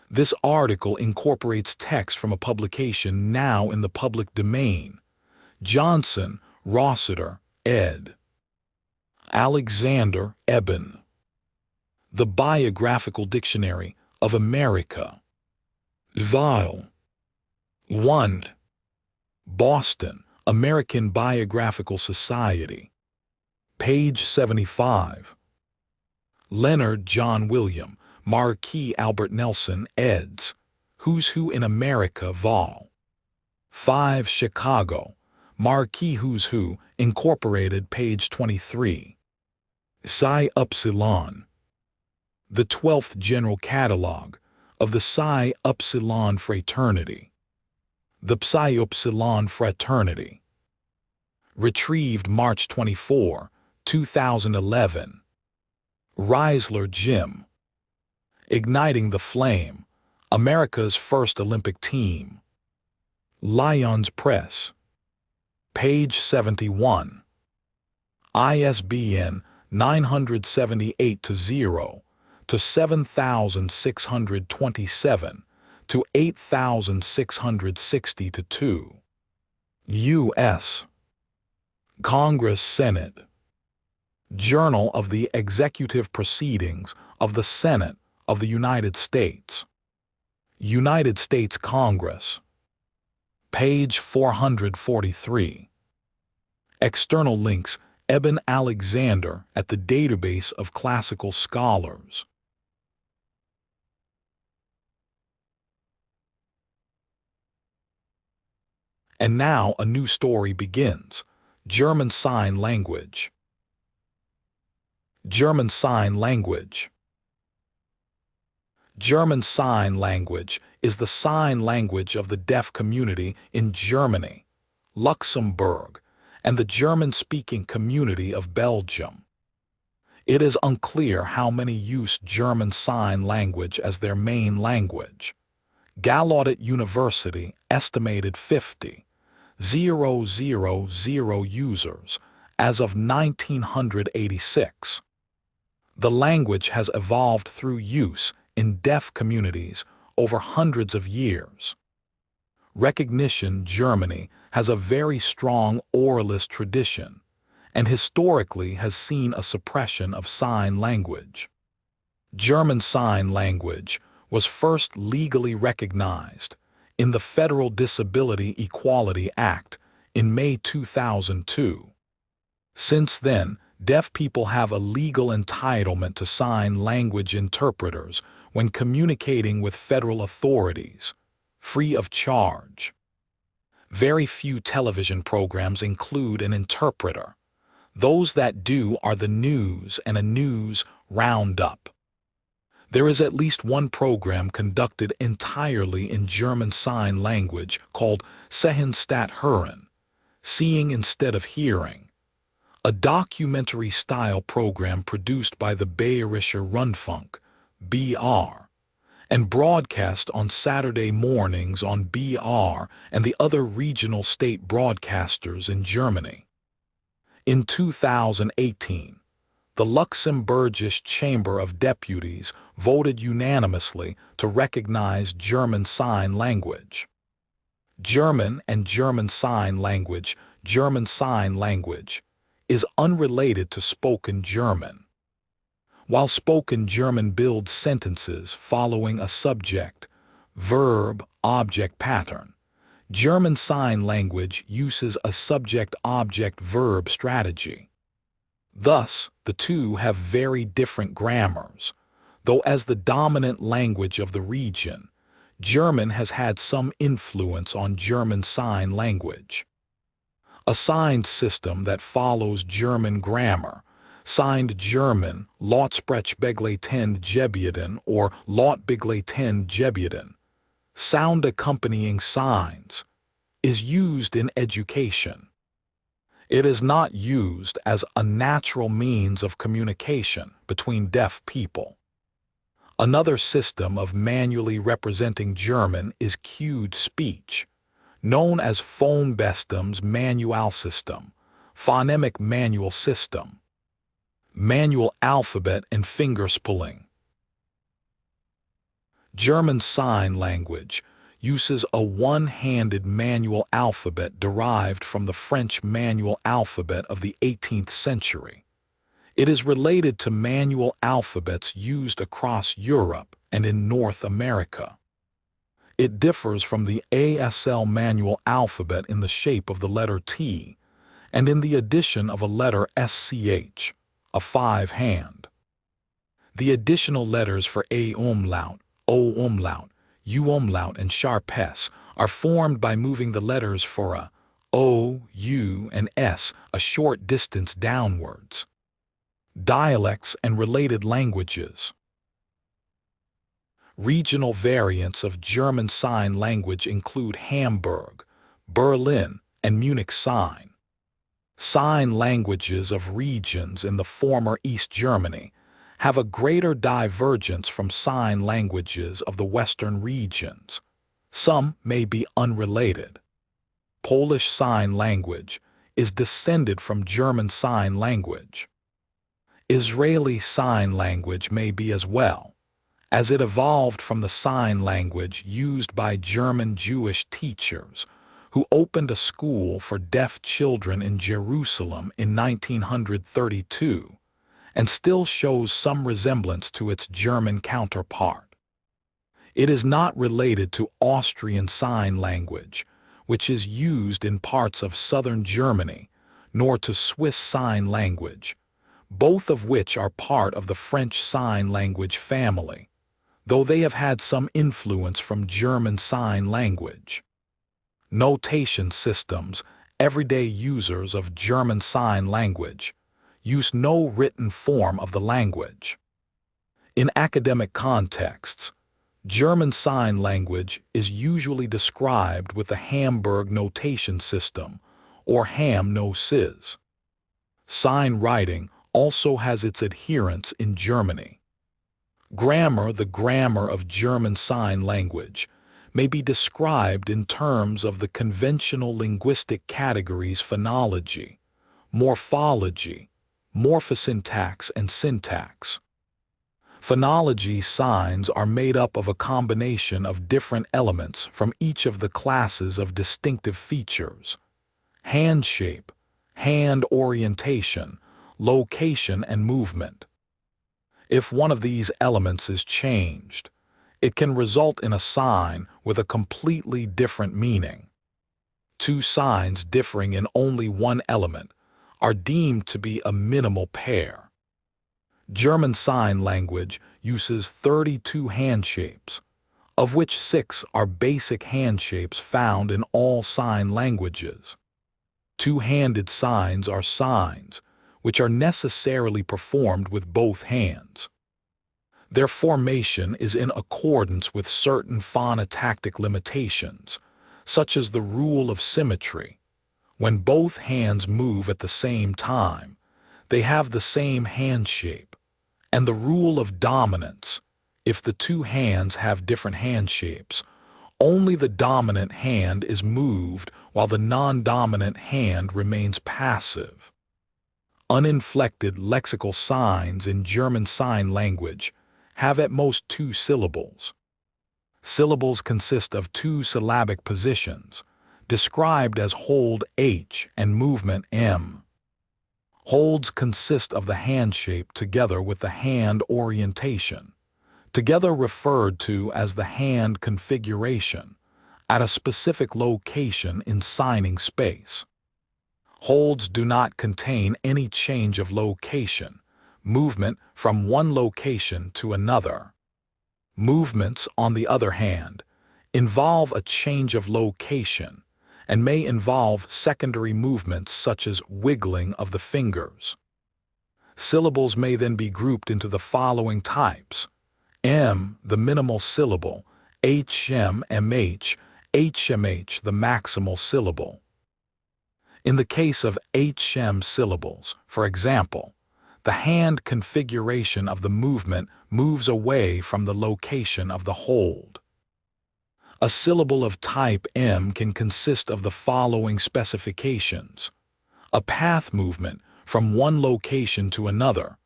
This article incorporates text from a publication now in the public domain. Johnson, Rossiter, ed. Alexander, Eben. The Biographical Dictionary of America. Vol. 1. Boston, American Biographical Society. Page 75. Leonard John William, Marquis Albert Nelson, eds. Who's Who in America, Vol. 5, Chicago. Marquis Who's Who, Incorporated, page 23. Psi Upsilon. The 12th General Catalog of the Psi Upsilon Fraternity. The Psi Upsilon Fraternity. Retrieved March 24, 2011. Reisler, Jim. Igniting the Flame, America's First Olympic Team. Lyons Press. Page 71. ISBN 978-0 to 7627 to 8660 to 2. U.S. Congress Senate. Journal of the Executive Proceedings of the Senate of the United States. United States Congress. Page 443. External links: Eben Alexander at the Database of Classical Scholars. And now a new story begins. German Sign Language. German Sign Language. German Sign Language is the sign language of the deaf community in Germany, Luxembourg, and the German-speaking community of Belgium. It is unclear how many use German Sign Language as their main language. Gallaudet University estimated 50,000 users as of 1986. The language has evolved through use in deaf communities over hundreds of years. Recognition: Germany has a very strong oralist tradition and historically has seen a suppression of sign language. German Sign Language was first legally recognized in the Federal Disability Equality Act in May 2002. Since then, deaf people have a legal entitlement to sign language interpreters when communicating with federal authorities, free of charge. Very few television programs include an interpreter. Those that do are the news and a news roundup. There is at least one program conducted entirely in German Sign Language called Sehen statt Hören, Seeing Instead of Hearing, a documentary-style program produced by the Bayerischer Rundfunk, BR, and broadcast on Saturday mornings on BR and the other regional state broadcasters in Germany. In 2018, the Luxembourgish Chamber of Deputies voted unanimously to recognize German Sign Language. German and German Sign Language, German Sign Language, is unrelated to spoken German. While spoken German builds sentences following a subject, verb, object pattern, German Sign Language uses a subject-object-verb strategy. Thus, the two have very different grammars, though as the dominant language of the region, German has had some influence on German Sign Language. A signed system that follows German grammar, signed German Lautsprechbegleitend Gebieten or Lautbegleitend Gebieten, sound accompanying signs, is used in education. It is not used as a natural means of communication between deaf people. Another system of manually representing German is cued speech, known as Phonebestim's Manualsystem, phonemic manual system, manual alphabet and fingerspelling. German Sign Language uses a one-handed manual alphabet derived from the French manual alphabet of the 18th century. It is related to manual alphabets used across Europe and in North America. It differs from the ASL manual alphabet in the shape of the letter T and in the addition of a letter SCH, a five-hand. The additional letters for A umlaut, O umlaut, U umlaut, and sharp S are formed by moving the letters for a, O, U, and S a short distance downwards. Dialects and related languages. Regional variants of German Sign Language include Hamburg, Berlin, and Munich Sign. Sign languages of regions in the former East Germany have a greater divergence from sign languages of the Western regions. Some may be unrelated. Polish Sign Language is descended from German Sign Language. Israeli Sign Language may be as well, as it evolved from the sign language used by German Jewish teachers who opened a school for deaf children in Jerusalem in 1932, and still shows some resemblance to its German counterpart. It is not related to Austrian Sign Language, which is used in parts of southern Germany, nor to Swiss Sign Language, both of which are part of the French Sign Language family, though they have had some influence from German Sign Language. Notation systems, everyday users of German Sign Language, use no written form of the language. In academic contexts, German Sign Language is usually described with the Hamburg notation system, or Ham-No-Sis. Sign writing also has its adherents in Germany. Grammar, the grammar of German Sign Language, may be described in terms of the conventional linguistic categories phonology, morphology, morphosyntax, and syntax. Phonology signs are made up of a combination of different elements from each of the classes of distinctive features: hand shape, hand orientation, location, and movement. If one of these elements is changed, it can result in a sign with a completely different meaning. Two signs differing in only one element are deemed to be a minimal pair. German Sign Language uses 32 hand shapes, of which 6 are basic hand shapes found in all sign languages. Two-handed signs are signs which are necessarily performed with both hands. Their formation is in accordance with certain phonotactic limitations, such as the rule of symmetry. When both hands move at the same time, they have the same hand shape, and the rule of dominance. If the two hands have different hand shapes, only the dominant hand is moved while the non-dominant hand remains passive. Uninflected lexical signs in German Sign Language have at most 2 syllables. Syllables consist of 2 syllabic positions, described as hold H and movement M. Holds consist of the hand shape together with the hand orientation, together referred to as the hand configuration, at a specific location in signing space. Holds do not contain any change of location, movement from one location to another. Movements, on the other hand, involve a change of location and may involve secondary movements such as wiggling of the fingers. Syllables may then be grouped into the following types: M, the minimal syllable, HM, MH, HMH, the maximal syllable. In the case of HM syllables, for example, the hand configuration of the movement moves away from the location of the hold. A syllable of type M can consist of the following specifications: a path movement from one location to another,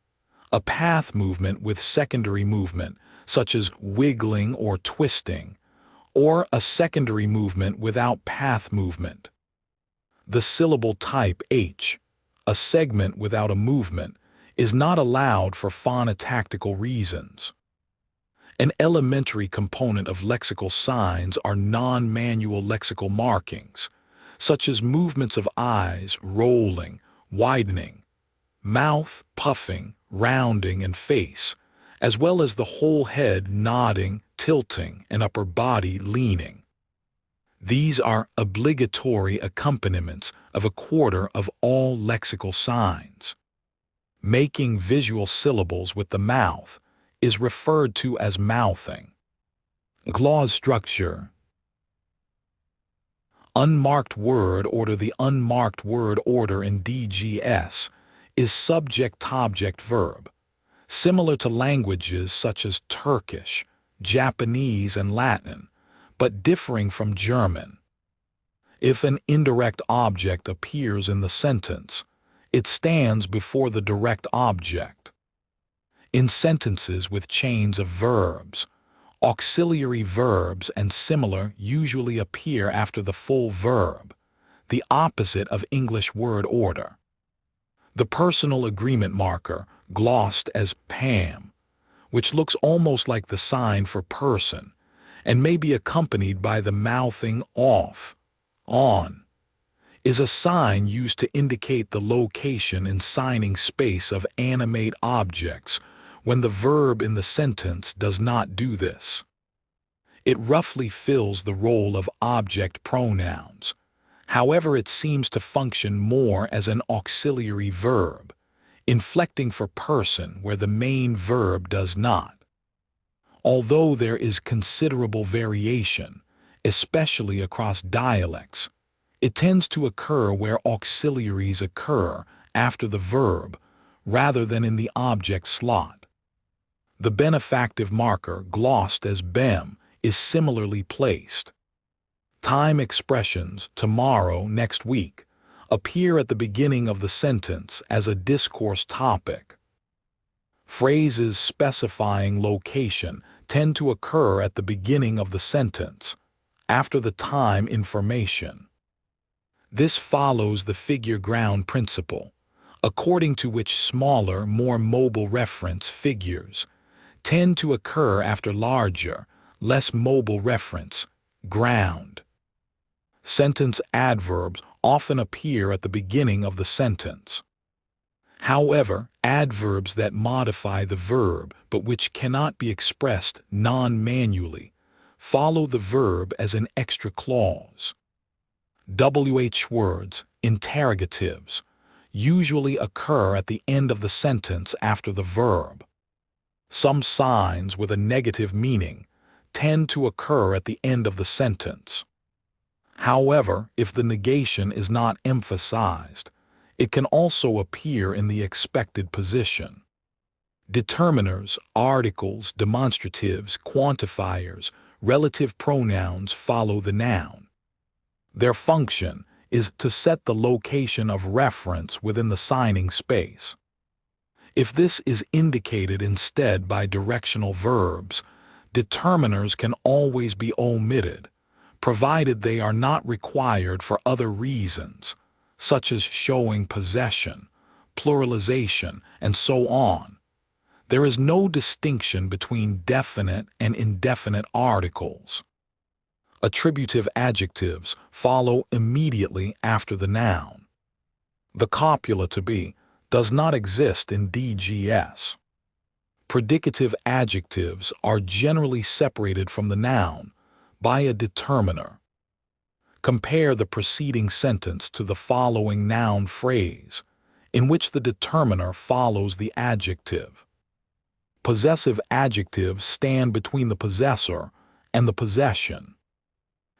a path movement with secondary movement, such as wiggling or twisting, or a secondary movement without path movement. The syllable type H, a segment without a movement, is not allowed for phonotactical reasons. An elementary component of lexical signs are non-manual lexical markings, such as movements of eyes rolling, widening, mouth puffing, rounding, and face, as well as the whole head nodding, tilting, and upper body leaning. These are obligatory accompaniments of a quarter of all lexical signs. Making visual syllables with the mouth is referred to as mouthing. Clause structure. Unmarked word order. The unmarked word order in DGS is subject-object-verb, similar to languages such as Turkish, Japanese, and Latin, but differing from German. If an indirect object appears in the sentence, it stands before the direct object. In sentences with chains of verbs, auxiliary verbs and similar usually appear after the full verb, the opposite of English word order. The personal agreement marker, glossed as PAM, which looks almost like the sign for person, and may be accompanied by the mouthing off, on, is a sign used to indicate the location in signing space of animate objects when the verb in the sentence does not do this. It roughly fills the role of object pronouns. However, it seems to function more as an auxiliary verb, inflecting for person where the main verb does not. Although there is considerable variation, especially across dialects, it tends to occur where auxiliaries occur after the verb rather than in the object slot. The benefactive marker, glossed as BEM, is similarly placed. Time expressions, tomorrow, next week, appear at the beginning of the sentence as a discourse topic. Phrases specifying location tend to occur at the beginning of the sentence, after the time information. This follows the figure ground principle, according to which smaller, more mobile reference figures tend to occur after larger, less mobile reference, ground. Sentence adverbs often appear at the beginning of the sentence. However, adverbs that modify the verb but which cannot be expressed non-manually follow the verb as an extra clause. WH words, interrogatives, usually occur at the end of the sentence after the verb. Some signs with a negative meaning tend to occur at the end of the sentence. However, if the negation is not emphasized, it can also appear in the expected position. Determiners, articles, demonstratives, quantifiers, relative pronouns follow the noun. Their function is to set the location of reference within the signing space. If this is indicated instead by directional verbs, determiners can always be omitted, provided they are not required for other reasons, such as showing possession, pluralization, and so on. There is no distinction between definite and indefinite articles. Attributive adjectives follow immediately after the noun. The copula to be does not exist in DGS. Predicative adjectives are generally separated from the noun by a determiner. Compare the preceding sentence to the following noun phrase, in which the determiner follows the adjective. Possessive adjectives stand between the possessor and the possession.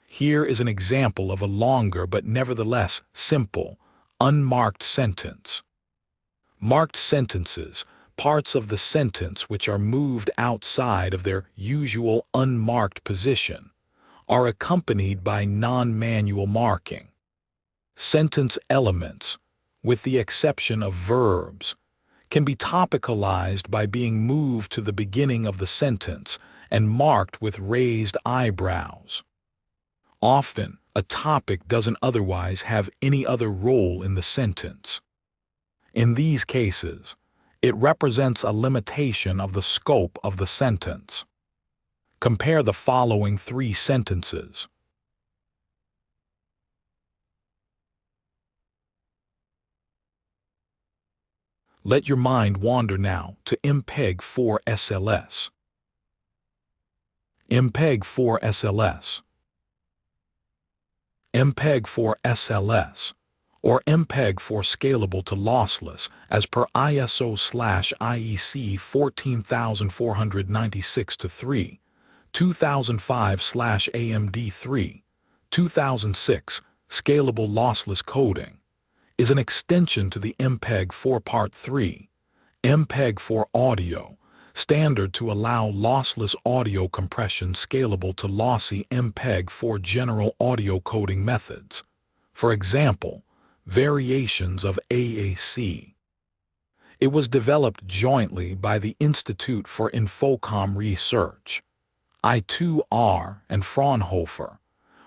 Here is an example of a longer but nevertheless simple, unmarked sentence. Marked sentences, parts of the sentence which are moved outside of their usual unmarked position, are accompanied by non-manual marking. Sentence elements, with the exception of verbs, can be topicalized by being moved to the beginning of the sentence and marked with raised eyebrows. Often, a topic doesn't otherwise have any other role in the sentence. In these cases, it represents a limitation of the scope of the sentence. Compare the following 3 sentences. Let your mind wander now to MPEG 4 SLS. MPEG 4 SLS. MPEG 4 SLS, or MPEG 4 scalable to lossless as per ISO/IEC 14496-3, 2005/AMD3, 2006, scalable lossless coding, is an extension to the MPEG 4 Part 3, MPEG 4 audio, standard to allow lossless audio compression scalable to lossy MPEG 4 general audio coding methods, for example, variations of AAC. It was developed jointly by the Institute for Infocom Research, I2R, and Fraunhofer,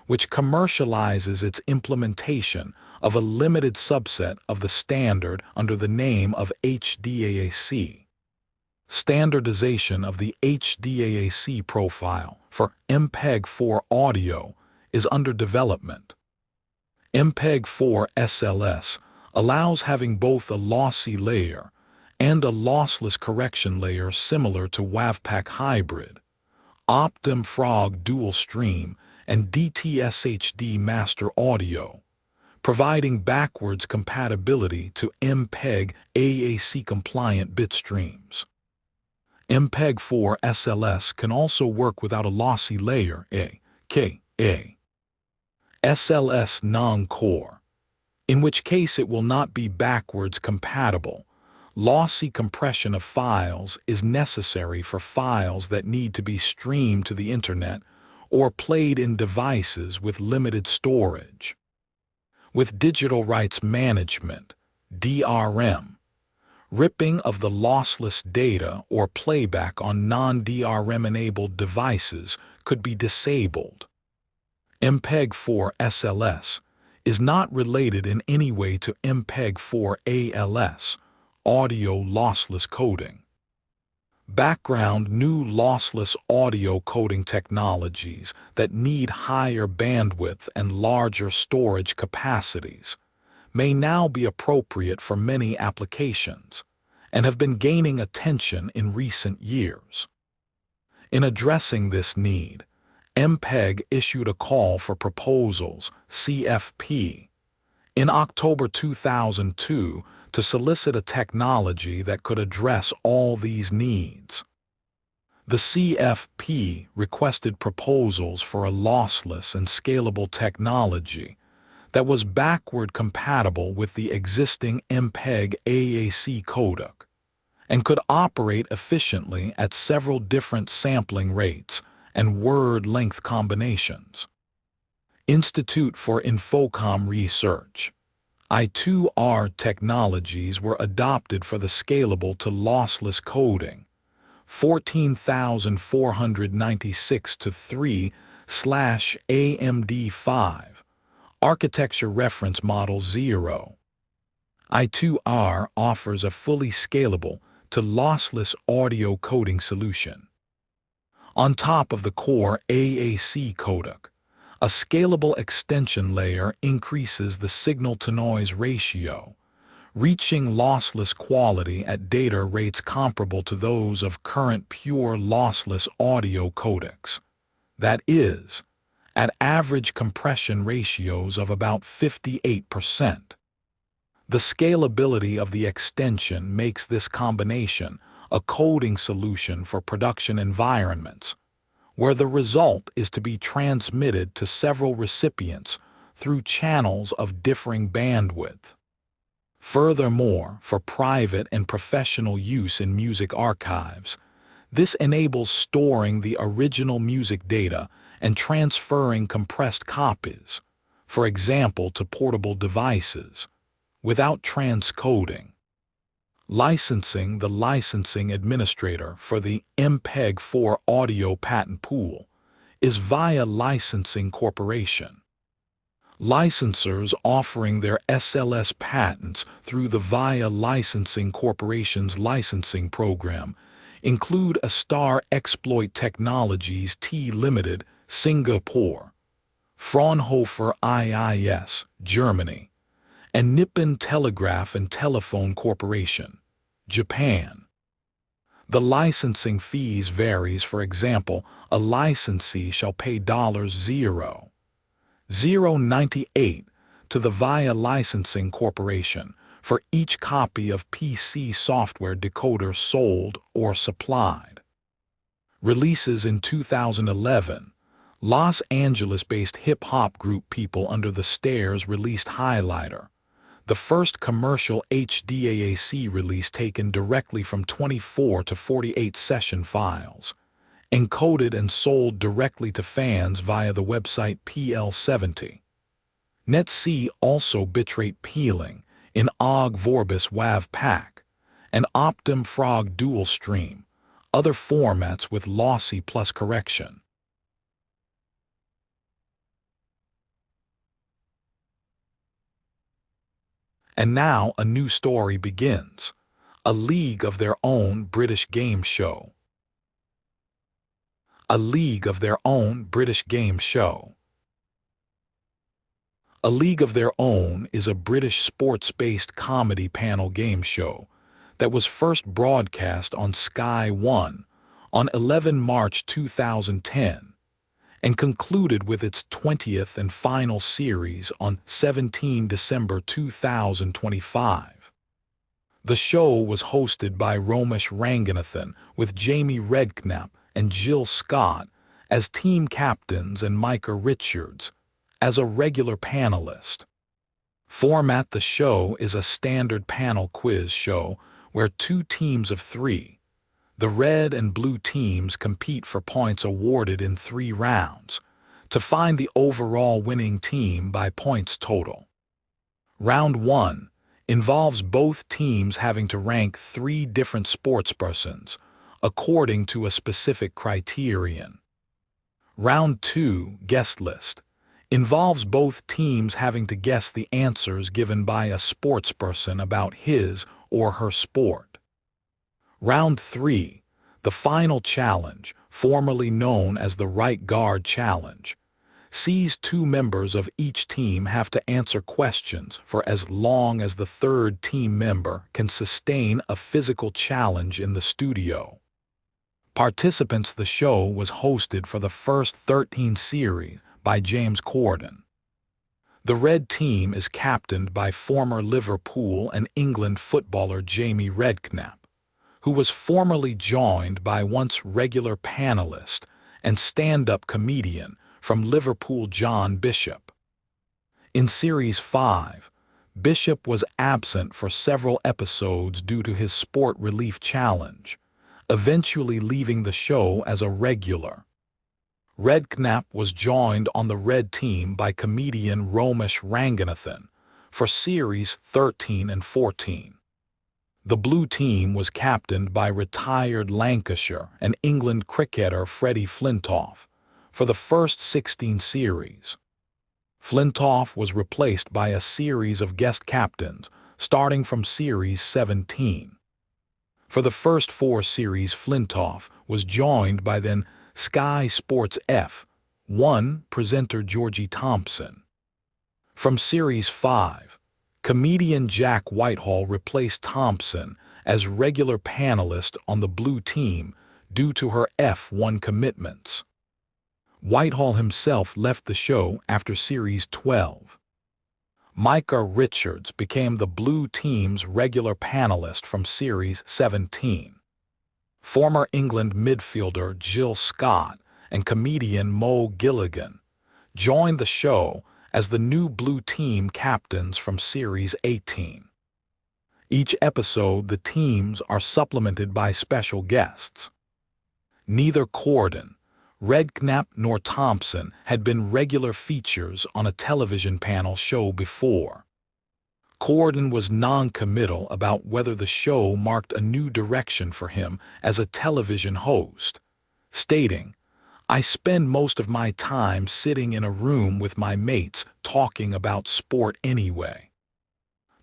which commercializes its implementation of a limited subset of the standard under the name of HDAAC. Standardization of the HDAAC profile for MPEG 4 audio is under development. MPEG 4 SLS allows having both a lossy layer and a lossless correction layer similar to WAVPAC Hybrid, Optim Frog Dual Stream, and DTSHD Master Audio, providing backwards compatibility to MPEG AAC-compliant bit streams. MPEG 4 SLS can also work without a lossy layer, aka SLS non-core, in which case it will not be backwards compatible. Lossy compression of files is necessary for files that need to be streamed to the internet or played in devices with limited storage. With digital rights management, DRM, ripping of the lossless data or playback on non-DRM-enabled devices could be disabled. MPEG 4 SLS is not related in any way to MPEG 4 ALS, audio lossless coding. Background new lossless audio coding technologies that need higher bandwidth and larger storage capacities may now be appropriate for many applications and have been gaining attention in recent years. In addressing this need, MPEG issued a call for proposals, CFP, in October 2002 to solicit a technology that could address all these needs. The CFP requested proposals for a lossless and scalable technology that was backward compatible with the existing MPEG AAC codec and could operate efficiently at several different sampling rates and word length combinations. Institute for Infocom Research. I2R technologies were adopted for the scalable to lossless coding. 14496 to 3/AMD5. Architecture Reference Model 0. I2R offers a fully scalable to lossless audio coding solution. On top of the core AAC codec, a scalable extension layer increases the signal-to-noise ratio, reaching lossless quality at data rates comparable to those of current pure lossless audio codecs. That is, at average compression ratios of about 58%. The scalability of the extension makes this combination a coding solution for production environments, where the result is to be transmitted to several recipients through channels of differing bandwidth. Furthermore, for private and professional use in music archives, this enables storing the original music data and transferring compressed copies, for example to portable devices, without transcoding. Licensing. The licensing administrator for the MPEG-4 audio patent pool is VIA Licensing Corporation. Licensors offering their SLS patents through the VIA Licensing Corporation's licensing program include Astar Exploit Technologies T Limited, Singapore, Fraunhofer IIS, Germany, and Nippon Telegraph and Telephone Corporation, Japan. The licensing fees varies. For example, a licensee shall pay $0.098 to the VIA Licensing Corporation for each copy of PC software decoder sold or supplied. Releases. In 2011, Los Angeles-based hip-hop group People Under the Stairs released Highlighter, the first commercial HDAAC release taken directly from 24 to 48 session files, encoded and sold directly to fans via the website PL70. Net-C also bitrate peeling in OGG Vorbis WAV Pack, and Optim Frog Dual Stream, other formats with lossy plus correction. And now a new story begins. A League of Their Own British game show. A League of Their Own British game show. A League of Their Own is a British sports-based comedy panel game show that was first broadcast on Sky One on 11 March 2010 and concluded with its 20th and final series on 17 December 2025. The show was hosted by Romesh Ranganathan with Jamie Redknapp and Jill Scott as team captains and Micah Richards as a regular panelist. Format. The show is a standard panel quiz show where two teams of three, the red and blue teams, compete for points awarded in 3 rounds to find the overall winning team by points total. Round 1 involves both teams having to rank 3 different sportspersons according to a specific criterion. Round 2, guest list, involves both teams having to guess the answers given by a sportsperson about his or her sport. Round 3, the final challenge, formerly known as the Right Guard Challenge, sees 2 members of each team have to answer questions for as long as the third team member can sustain a physical challenge in the studio. Participants. The show was hosted for the first 13 series by James Corden. The red team is captained by former Liverpool and England footballer Jamie Redknapp, who was formerly joined by once regular panelist and stand-up comedian from Liverpool John Bishop. In Series 5, Bishop was absent for several episodes due to his sport relief challenge, eventually leaving the show as a regular. Redknapp was joined on the red team by comedian Romesh Ranganathan for series 13 and 14. The blue team was captained by retired Lancashire and England cricketer Freddie Flintoff for the first 16 series. Flintoff was replaced by a series of guest captains starting from series 17. For the first 4 series, Flintoff was joined by then Sky Sports F1 presenter Georgie Thompson. From series 5, comedian Jack Whitehall replaced Thompson as regular panelist on the blue team due to her F1 commitments. Whitehall himself left the show after series 12. Micah Richards became the blue team's regular panelist from series 17. Former England midfielder Jill Scott and comedian Mo Gilligan joined the show as the new blue team captains from series 18. Each episode, the teams are supplemented by special guests. Neither Corden, Redknapp nor Thompson had been regular features on a television panel show before. Corden was non-committal about whether the show marked a new direction for him as a television host, stating, "I spend most of my time sitting in a room with my mates talking about sport anyway.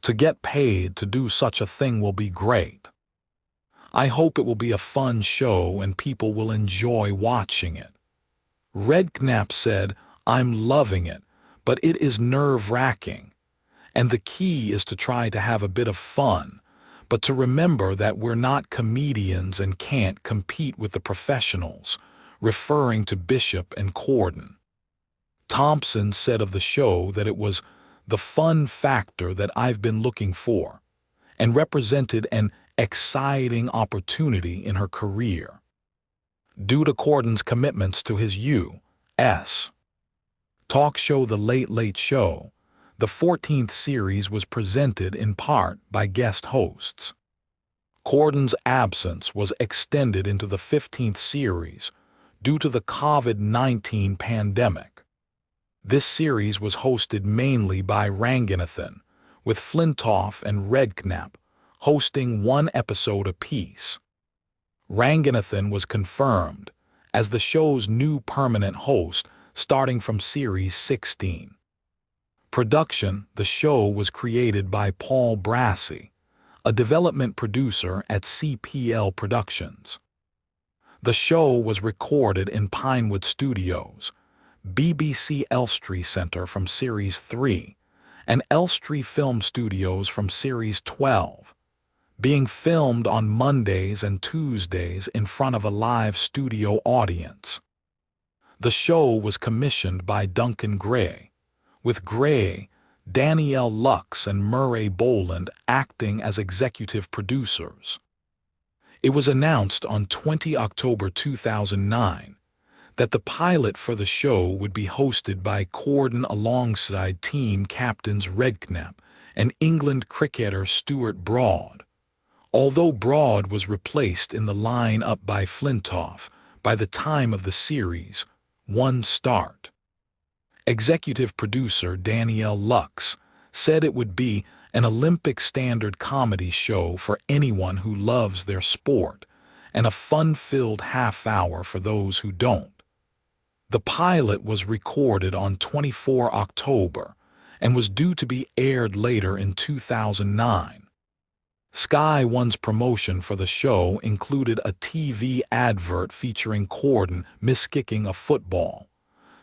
To get paid to do such a thing will be great. I hope it will be a fun show and people will enjoy watching it." Redknapp said, "I'm loving it, but it is nerve-wracking. And the key is to try to have a bit of fun, but to remember that we're not comedians and can't compete with the professionals," referring to Bishop and Corden. Thompson said of the show that it was the fun factor that I've been looking for, and represented an exciting opportunity in her career. Due to Corden's commitments to his U.S. talk show The Late Late Show, the 14th series was presented in part by guest hosts. Corden's absence was extended into the 15th series due to the COVID-19 pandemic. This series was hosted mainly by Ranganathan, with Flintoff and Redknapp hosting 1 episode apiece. Ranganathan was confirmed as the show's new permanent host starting from series 16. Production: the show was created by Paul Brassey, a development producer at CPL Productions. The show was recorded in Pinewood Studios, BBC Elstree Centre from Series 3, and Elstree Film Studios from Series 12, being filmed on Mondays and Tuesdays in front of a live studio audience. The show was commissioned by Duncan Gray, with Gray, Danielle Lux and Murray Boland acting as executive producers. It was announced on 20 October 2009 that the pilot for the show would be hosted by Corden alongside team captains Redknapp and England cricketer Stuart Broad, although Broad was replaced in the line-up by Flintoff by the time of the series' 1 start. Executive producer Danielle Lux said it would be an Olympic standard comedy show for anyone who loves their sport and a fun-filled half-hour for those who don't. The pilot was recorded on 24 October and was due to be aired later in 2009. Sky One's promotion for the show included a TV advert featuring Corden miskicking a football,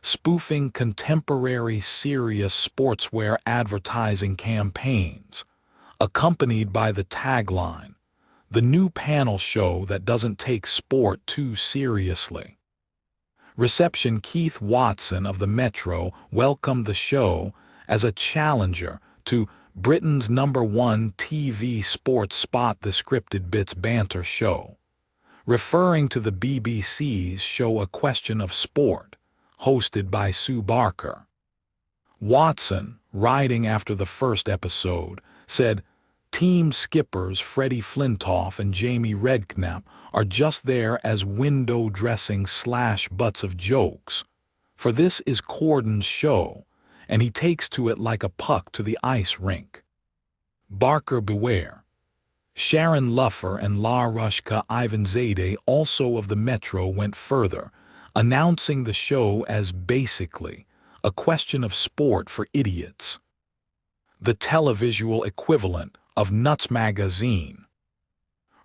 spoofing contemporary serious sportswear advertising campaigns, accompanied by the tagline, "The new panel show that doesn't take sport too seriously." Reception: Keith Watson of the Metro welcomed the show as a challenger to Britain's #1 TV sports spot the scripted bits banter show, referring to the BBC's show A Question of Sport, hosted by Sue Barker. Watson, writing after the first episode, said, Team skippers Freddie Flintoff and Jamie Redknapp are just there as window dressing butts of jokes, for this is Corden's show, and he takes to it like a puck to the ice rink. Barker Beware. Sharon Luffer and Larushka Ivanzadeh, also of the Metro, went further, announcing the show as basically a question of sport for idiots. The televisual equivalent of Nuts Magazine.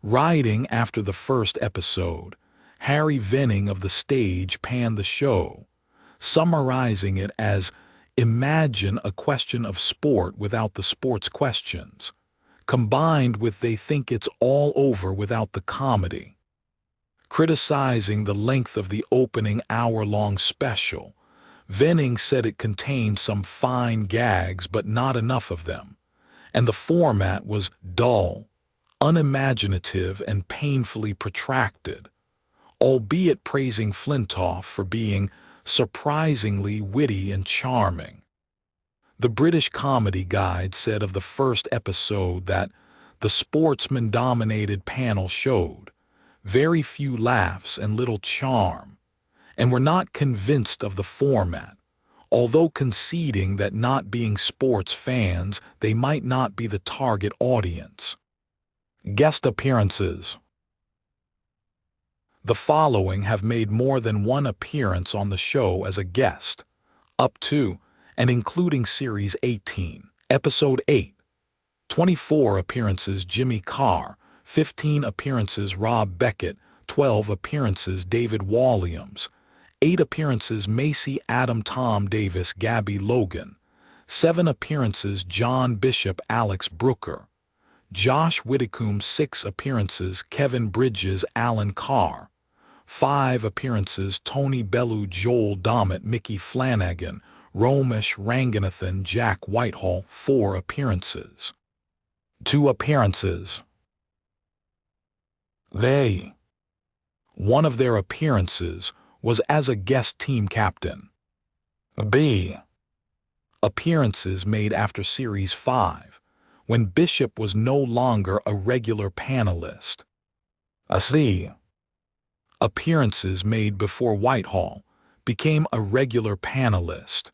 Writing after the first episode, Harry Venning of The Stage panned the show, summarizing it as, imagine a question of sport without the sports questions, combined with they think it's all over without the comedy. Criticizing the length of the opening hour-long special, Venning said it contained some fine gags but not enough of them, and the format was dull, unimaginative, and painfully protracted, albeit praising Flintoff for being surprisingly witty and charming. The British Comedy Guide said of the first episode that the sportsman-dominated panel showed very few laughs and little charm, and were not convinced of the format, although conceding that not being sports fans, they might not be the target audience. Guest appearances. The following have made more than one appearance on the show as a guest, up to and including Series 18, Episode 8. 24 appearances Jimmy Carr, 15 appearances Rob Beckett, 12 appearances David Walliams, 8 appearances Macy Adam Tom Davis Gabby Logan, 7 appearances John Bishop Alex Brooker, Josh Widdicombe 6 appearances Kevin Bridges Alan Carr, 5 appearances Tony Bellew Joel Dommett Mickey Flanagan Romesh Ranganathan Jack Whitehall 4 appearances. 2 appearances. One of their appearances was as a guest team captain. B. Appearances made after Series 5, when Bishop was no longer a regular panelist. C. Appearances made before Whitehall became a regular panelist.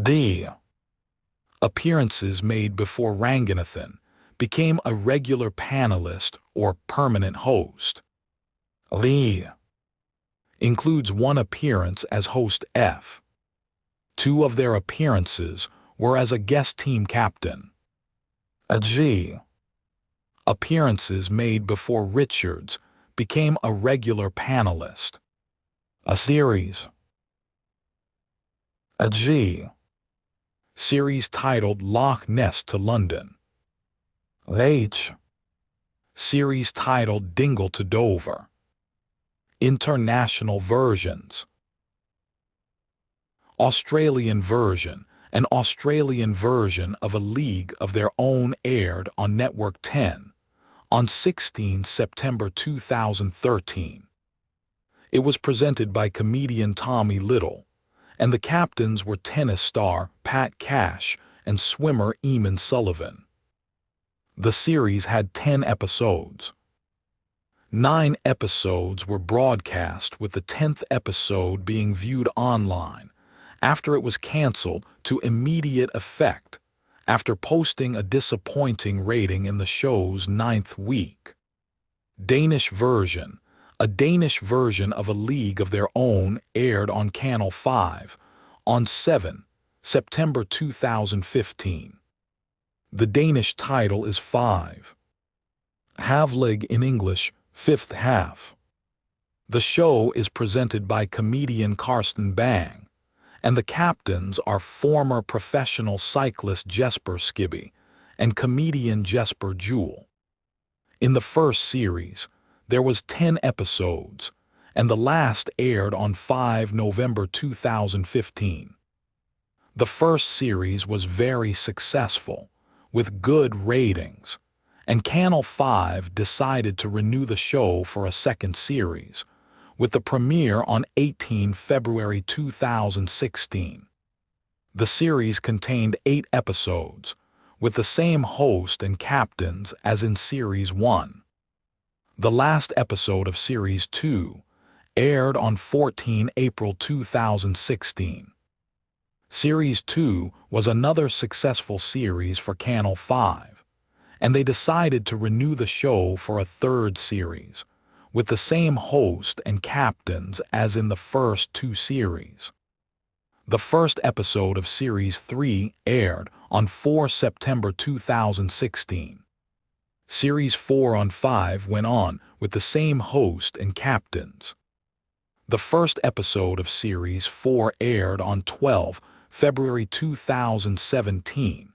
D. Appearances made before Ranganathan became a regular panelist or permanent host. E. Includes 1 appearance as host F. 2 of their appearances were as a guest team captain. G. Appearances made before Richards became a regular panelist. A series. G. Series titled Loch Ness to London. H. Series titled Dingle to Dover. International versions. Australian version. An Australian version of A League of Their Own aired on Network 10 on 16 September 2013. It was presented by comedian Tommy Little, and the captains were tennis star Pat Cash and swimmer Eamon Sullivan. The series had 10 episodes. 9 episodes were broadcast, with the 10th episode being viewed online after it was cancelled to immediate effect after posting a disappointing rating in the show's 9th week. Danish version. A Danish version of A League of Their Own aired on Channel 5 on 7 September 2015. The Danish title is 5. Halvleg in English, 5th half. The show is presented by comedian Karsten Bang, and the captains are former professional cyclist Jesper Skibby and comedian Jesper Jewell. In the first series, there was 10 episodes, and the last aired on 5 November 2015. The first series was very successful, with good ratings, and Channel 5 decided to renew the show for a second series, with the premiere on 18 February 2016. The series contained 8 episodes, with the same host and captains as in Series 1. The last episode of Series 2 aired on 14 April 2016. Series 2 was another successful series for Channel 5, and they decided to renew the show for a third series, with the same host and captains as in the first two series. The first episode of Series 3 aired on 4 September 2016. Series 4 on 5 went on with the same host and captains. The first episode of Series 4 aired on 12 February 2017,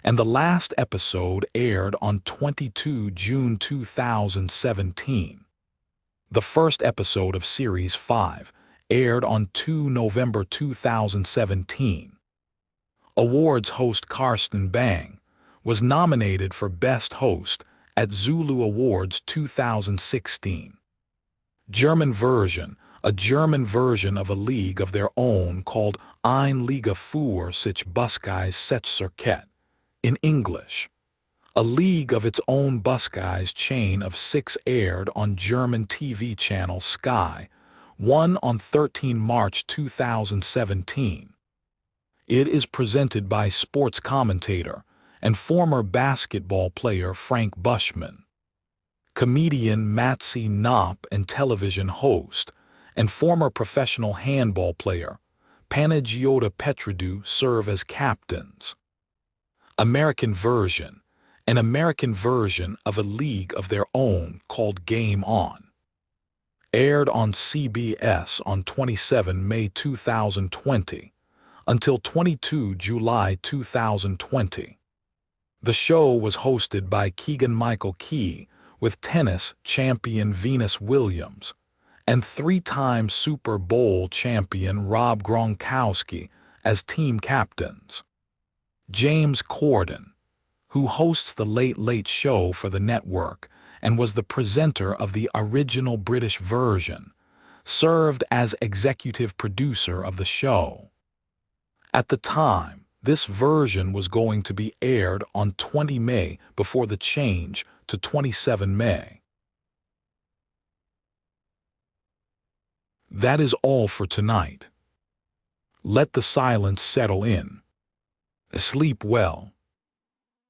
and the last episode aired on 22 June 2017. The first episode of Series 5 aired on 2 November 2017. Awards host Karsten Bang was nominated for Best Host at Zulu Awards 2016. German version, a German version of A League of Their Own called Eine Liga für sich Buskeyes Circuit, in English. A League of Its Own Buskeyes chain of 6 aired on German TV channel Sky, 1 on 13 March 2017. It is presented by sports commentator and former basketball player Frank Bushman, comedian Matsi Knopp, and television host and former professional handball player Panagiotis Petridou serve as captains. American version, an American version of A League of Their Own called Game On, aired on CBS on 27 May 2020 until 22 July 2020. The show was hosted by Keegan-Michael Key with tennis champion Venus Williams and three-time Super Bowl champion Rob Gronkowski as team captains. James Corden, who hosts The Late Late Show for the network and was the presenter of the original British version, served as executive producer of the show. At the time, this version was going to be aired on 20 May before the change to 27 May. That is all for tonight. Let the silence settle in. Sleep well.